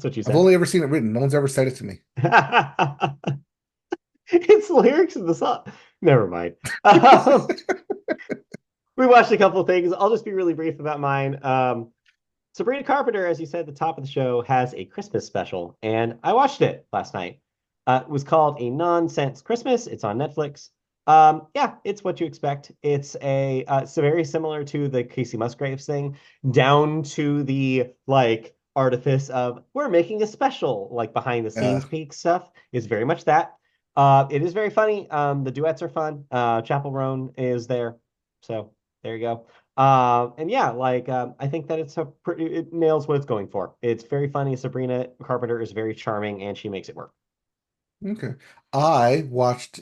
what you I've said. only ever seen it written. No one's ever said it to me. It's the lyrics in the song. Never mind. Um, we watched a couple things. I'll just be really brief about mine. Sabrina Carpenter, as you said at the top of the show, has a Christmas special, and I watched it last night. It was called A Nonsense Christmas. It's on Netflix. Yeah, it's what you expect. It's very similar to the Casey Musgraves thing, down to the like artifice of we're making a special, like behind the Uh, scenes peak stuff is very much that. It is very funny. The duets are fun. Chapel Roan is there, so there you go. And yeah, I think that it nails what it's going for. It's very funny. Sabrina Carpenter is very charming, and she makes it work. okay. I watched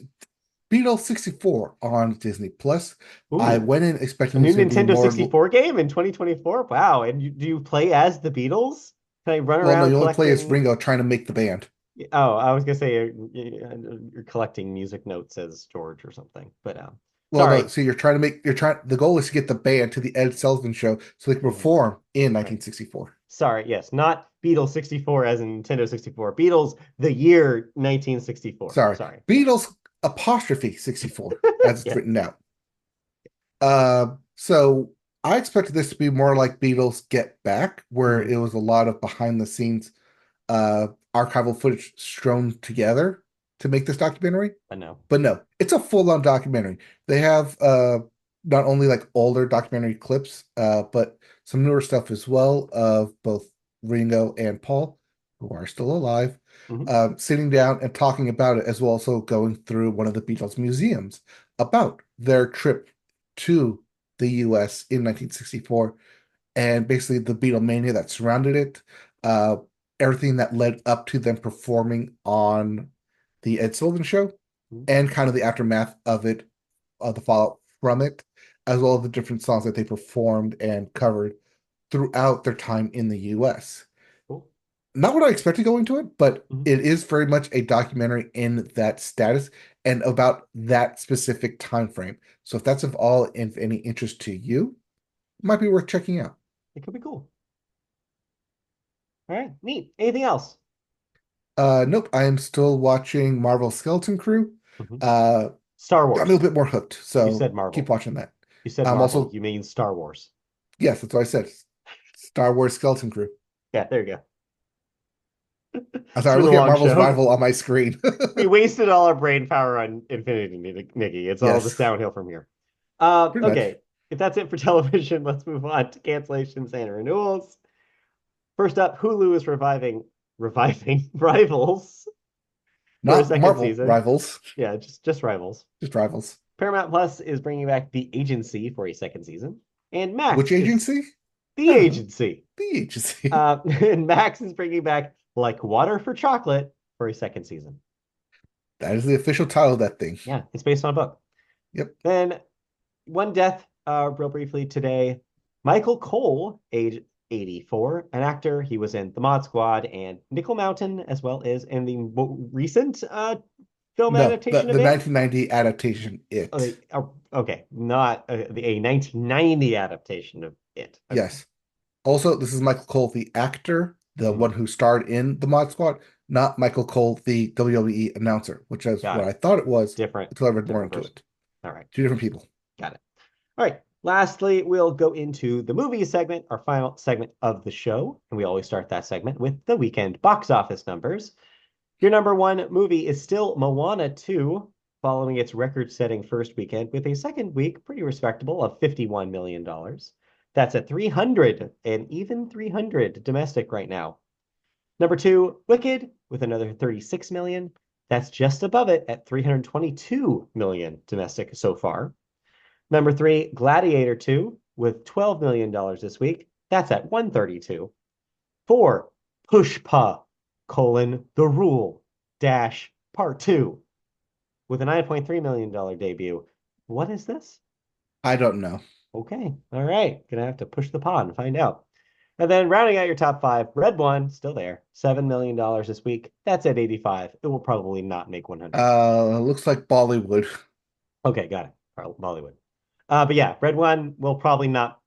Beatles 64 on Disney Plus. I Ooh, went in a expecting new this to be Nintendo more. 64 game in 2024. Wow! And do you play as the Beatles? Can I run Well, no, around you only play as collecting? Ringo trying to make the band. Oh, I was gonna say you're collecting music notes as George or something. But Well, no, sorry. see, the goal is to get the band to the Ed Sullivan show so they can Mhm. perform in Right. 1964. Sorry. Yes, not Beatles 64 as in Nintendo 64. Beatles the year 1964. Sorry, Sorry. Yes. Beatles apostrophe 64 as it's Yes. written out. So I expected this to be more like Beatles Get Back, where Mhm. it was a lot of behind the scenes archival footage strewn together. to make this documentary. I know. But no, it's a full-on documentary. They have not only like older documentary clips, but some newer stuff as well of both Ringo and Paul, who are still alive, Hmm. sitting down and talking about it, as well also going through one of the Beatles museums about their trip to the US in 1964 and basically the Beatlemania that surrounded it, uh, everything that led up to them performing on the Ed Sullivan Show, and kind of the aftermath of it, the fallout from it, as well as the different songs that they performed and covered throughout their time in the US. Cool. Not what I expected going to it, but Hmm. it is very much a documentary in that status and about that specific time frame. So if that's of all, if any interest to you, it might be worth checking out. It could be cool. All right, neat. Anything else? Nope, I am still watching Marvel Skeleton Crew. Hmm. Uh, Star got a little Wars. bit more hooked, You so said keep Marvel. watching that. You said I'm Marvel. also, You mean Star Wars. yes, that's what I said. Star Wars Skeleton Crew. Yeah, there you go. I'm It's sorry, I'm been a looking at long Marvel's show. Rival on my screen. We wasted all our brain power on Infinity, Nikki. It's all just Yes, downhill from here. pretty much. Okay. If that's it for television, let's move on to cancellations and renewals. First up, Hulu is reviving Rivals for a Not second Marvel season. Rivals, Yeah, just Rivals. just Rivals. Paramount Plus is bringing back The Agency for a second season, and Which Max is agency? The Oh, Agency. the agency. And Max is bringing back Like Water for Chocolate for a second season. That is the official title of that thing. Yeah, it's based on a book. Yep. Then one death, real briefly today. Michael Cole, age 84, an actor. He was in The Mod Squad and Nickel Mountain, as well as in the recent film No, adaptation the of It. 1990 adaptation, It. Okay, not a 1990 adaptation of It. Okay. Yes. Also, this is Michael Cole, the actor, the Mhm. one who starred in the Mod Squad, not Michael Cole, the WWE announcer, which is Got what it. I thought it was Different, until I read more different into person. it. All right. Two different people. Got it. All right. Lastly, we'll go into the movie segment, our final segment of the show. And we always start that segment with the weekend box office numbers. Your number one movie is still Moana 2, following its record-setting first weekend with a second week pretty respectable of $51 million. That's at 300 and even 300 domestic right now. Number two, Wicked with another 36 million. That's just above it at 322 million domestic so far. Number three, Gladiator 2 with $12 million this week. That's at 132. Four, Pushpa, The Rule, Part 2 with a $9.3 million debut. What is this? I don't know. Okay. All right. Gonna have to push the pod and find out. And then rounding out your top five, Red One, still there, $7 million this week. That's at 85. It will probably not make 100. Looks like Bollywood. Okay, got it. Bollywood. But yeah, Red One will probably not,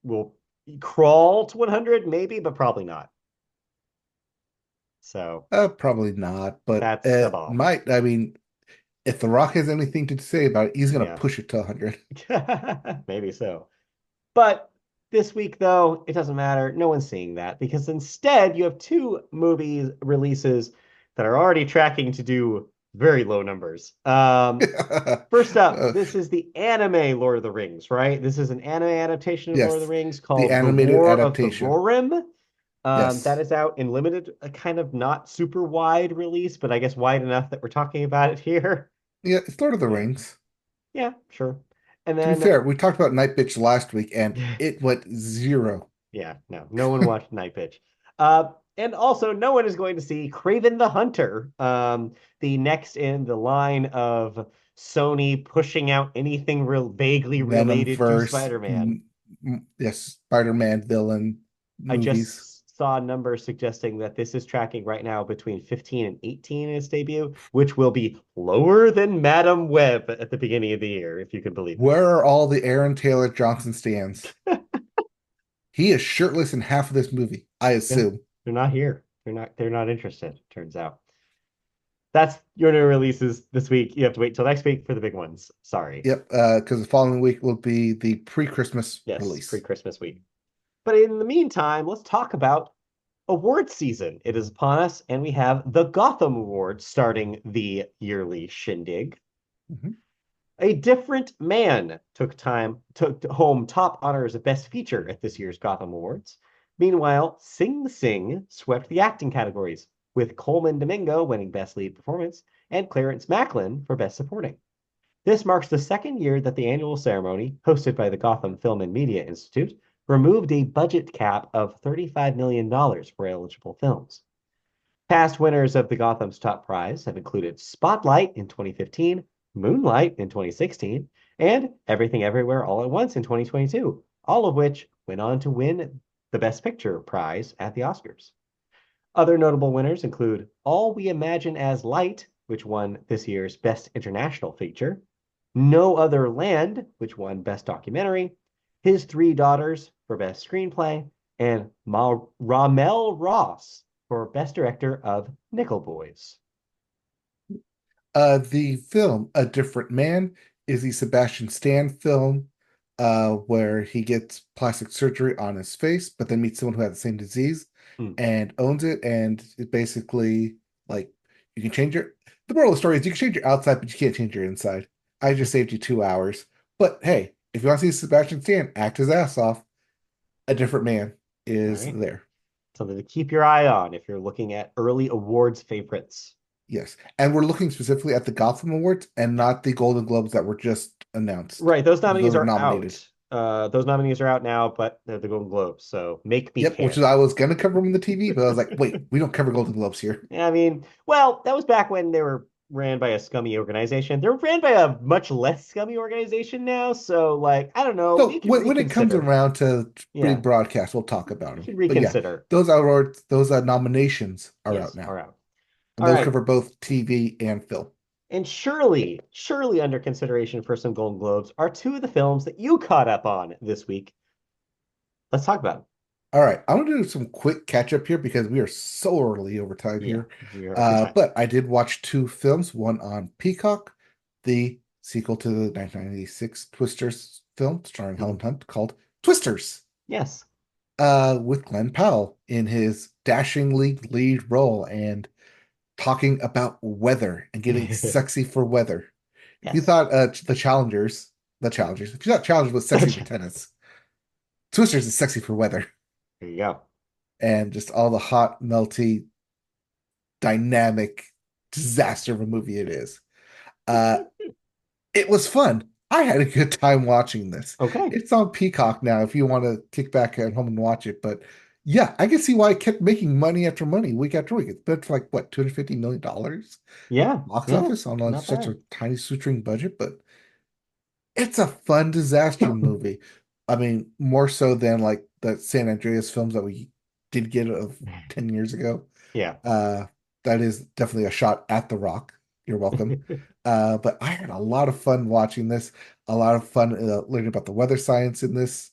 will crawl to 100 maybe, but probably not. So Probably not, but that's above. might. I mean, if The Rock has anything to say about it, he's gonna Yeah, push it to 100. maybe so. But this week, though, it doesn't matter. No one's seeing that because instead you have two movies releases that are already tracking to do very low numbers. First up, Uh, this is the anime Lord of the Rings, right? This is an anime adaptation of Lord of the yes, Rings the called The animated War of the adaptation. Rohirrim. That Yes. is out in limited, a kind of not super wide release, but I guess wide enough that we're talking about it here. Yeah, it's Lord of the Yeah, Rings. yeah, sure. And To be then, fair, we talked about Night Bitch last week and it went zero. yeah, no one watched Night Pitch. And also, no one is going to see Craven the Hunter, the next in the line of Sony pushing out anything real vaguely related to Venomverse, Spider-Man. yes, Spider-Man villain I movies. just saw a number suggesting that this is tracking right now between 15 and 18 in its debut, which will be lower than Madam Web at the beginning of the year, if you can believe Where this. are all the Aaron Taylor Johnson stands? He is shirtless in half of this movie, I Yeah, assume. they're not here. They're not interested, turns out. That's your new releases this week. You have to wait till next week for the big ones. Sorry. Yep, because the following week will be the pre-Christmas Yes, release. pre-Christmas week. But in the meantime, let's talk about Award season. It is upon us, and we have the Gotham Awards starting the yearly shindig. Mhm. A Different Man took home top honors of Best Feature at this year's Gotham Awards. Meanwhile, Sing Sing swept the acting categories, with Coleman Domingo winning Best Lead Performance and Clarence Macklin for Best Supporting. This marks the second year that the annual ceremony, hosted by the Gotham Film and Media Institute, removed a budget cap of $35 million for eligible films. Past winners of the Gotham's top prize have included Spotlight in 2015, Moonlight in 2016, and Everything Everywhere All at Once in 2022, all of which went on to win the Best Picture prize at the Oscars. Other notable winners include All We Imagine as Light, which won this year's Best International Feature, No Other Land, which won Best Documentary, His Three Daughters for Best Screenplay, and Ramel Ross for Best Director of Nickel Boys. The film A Different Man is the Sebastian Stan film where he gets plastic surgery on his face, but then meets someone who has the same disease Hmm. and owns it. And it basically, like, you can change your. The moral of the story is you can change your outside, but you can't change your inside. I just saved you 2 hours. But hey, if you want to see Sebastian Stan act his ass off, A Different Man All is right. there. Something to keep your eye on if you're looking at early awards favorites. Yes. And we're looking specifically at the Gotham Awards and not the Golden Globes that were just announced. Right, those nominees Those were are nominated. out. Those nominees are out now, but they're the Golden Globes, so make me Yep, which care. is I was gonna cover them in the TV, but I was like, wait, we don't cover Golden Globes here. I mean, well, that was back when they were ran by a scummy organization. They're ran by a much less scummy organization now, so like, I don't know, So we can when it comes reconsider. around to Yeah, big broadcast, we'll talk about we them. can But yeah, reconsider. those awards, those nominations are out Yes, now, are out. and All those right. cover both TV and film. And surely under consideration for some Golden Globes are two of the films that you caught up on this week. Let's talk about them. All right, I'm gonna do some quick catch up here because we are so early over time Yeah, here. we are over time. But I did watch two films, one on Peacock, the sequel to the 1996 Twisters film starring Mhm. Helen Hunt called Twisters, Yes. with Glenn Powell in his dashingly lead role and talking about weather and getting sexy for weather. If you Yes. thought if you thought Challengers was sexy for There tennis, Twisters is sexy for weather you go. and just all the hot, melty, dynamic disaster of a movie it is. Uh, it was fun. I had a good time watching this. Okay. It's on Peacock now if you want to kick back at home and watch it. But yeah, I can see why it kept making money after money, week after week. It's been for like what, $250 million at the Yeah. box Yeah. office on like Not such a bad. tiny shoestring budget, but it's a fun disaster movie. I mean, more so than like the San Andreas films that we did get of 10 years ago. Yeah. Uh, that is definitely a shot at The Rock. You're welcome. But I had a lot of fun watching this, a lot of fun learning about the weather science in this.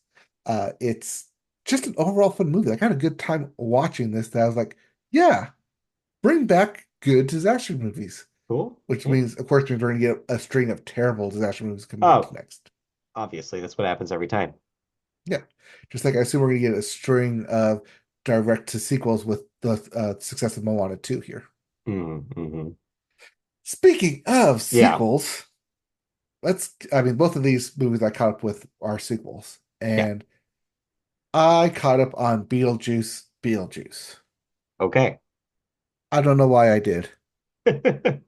It's just an overall fun movie. I had a good time watching this that I was like, yeah, bring back good disaster movies, Cool. which Yeah. means, of course, we're going to get a string of terrible disaster movies coming up Oh, next. obviously, that's what happens every time. Yeah. Just like I assume we're going to get a string of direct to sequels with the success of Moana 2 here. Mm-hmm. Speaking of Yeah. sequels, I mean, both of these movies I caught up with are sequels, Yeah. and I caught up on Beetlejuice. Okay. I don't know why I did.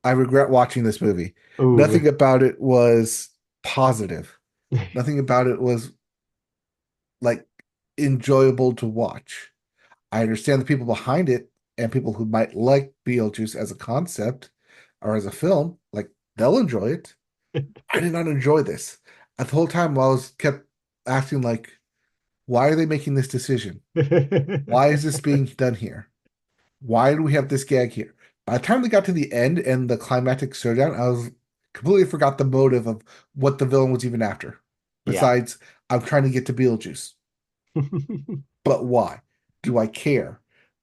I regret watching this movie. Ooh. Nothing about it was positive. Nothing about it was like enjoyable to watch. I understand the people behind it and people who might like Beetlejuice as a concept or as a film, like they'll enjoy it. I did not enjoy this. The whole time I was kept asking like, why are they making this decision? Why is this being done here? Why do we have this gag here? By the time they got to the end and the climactic showdown, I was completely forgot the motive of what the villain was even after. Yeah. Besides, I'm trying to get to Beetlejuice. But why? Do I care?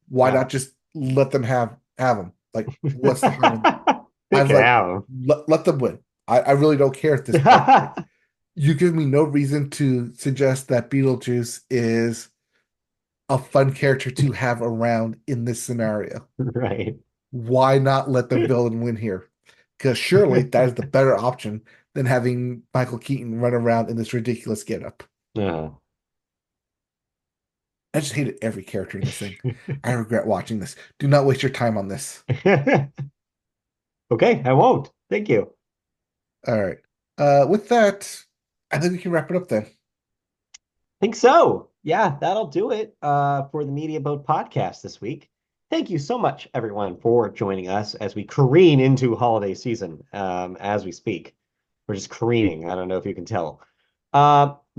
Why Yeah. not just let them have them? Like, what's the harm in I You was can like, have let them win. I really don't care at this point. Like, them. you give me no reason to suggest that Beetlejuice is a fun character to have around in this scenario. Right. Why not let the villain win here? Because surely that is the better option than having Michael Keaton run around in this ridiculous getup. Oh. I just hated every character in this thing. I regret watching this. Do not waste your time on this. Okay, I won't. Thank you. All right. With that, I think we can wrap it up then. Think so. Yeah, that'll do it for the Media Boat podcast this week. Thank you so much, everyone, for joining us as we careen into holiday season as we speak. We're just careening. I don't know if you can tell.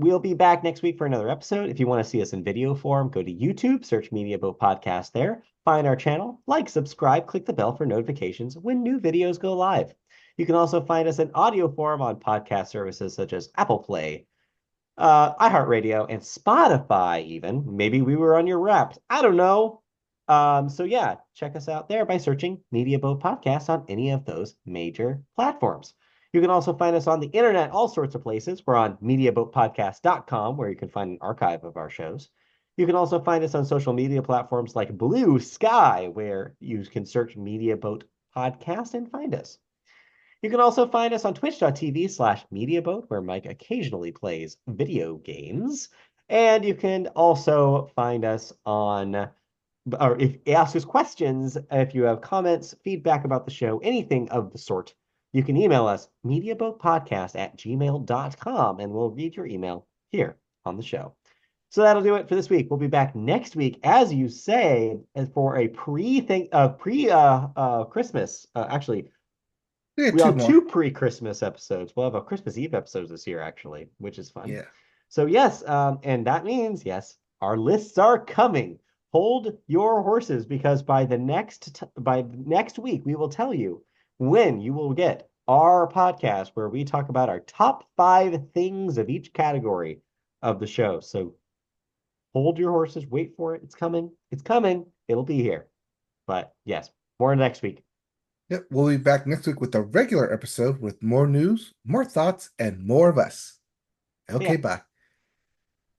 We'll be back next week for another episode. If you want to see us in video form, go to YouTube, search Media Boat Podcast there, find our channel, like, subscribe, click the bell for notifications when new videos go live. You can also find us in audio form on podcast services such as Apple Play, iHeartRadio, and Spotify, even. Maybe we were on your Wrapped. I don't know. So yeah, check us out there by searching Media Boat Podcast on any of those major platforms. You can also find us on the internet, all sorts of places. We're on MediaBoatPodcast.com, where you can find an archive of our shows. You can also find us on social media platforms like Blue Sky, where you can search Media Boat Podcast and find us. You can also find us on twitch.tv/MediaBoat, where Mike occasionally plays video games. And you can also find us on, or if ask us questions, if you have comments, feedback about the show, anything of the sort, you can email us mediaboatpodcast@gmail.com, and we'll read your email here on the show. So that'll do it for this week. We'll be back next week, as you say, for a Christmas. Actually, We had we'll two have two more. pre-Christmas episodes. We'll have a Christmas Eve episode this year, actually, which is fun. Yeah. So yes, and that means yes, our lists are coming. Hold your horses because by next week we will tell you when you will get our podcast where we talk about our top 5 things of each category of the show. So hold your horses, wait for it. It's coming. It's coming. It'll be here. But yes, more next week. Yep. We'll be back next week with a regular episode with more news, more thoughts, and more of us. Okay, Yeah. bye.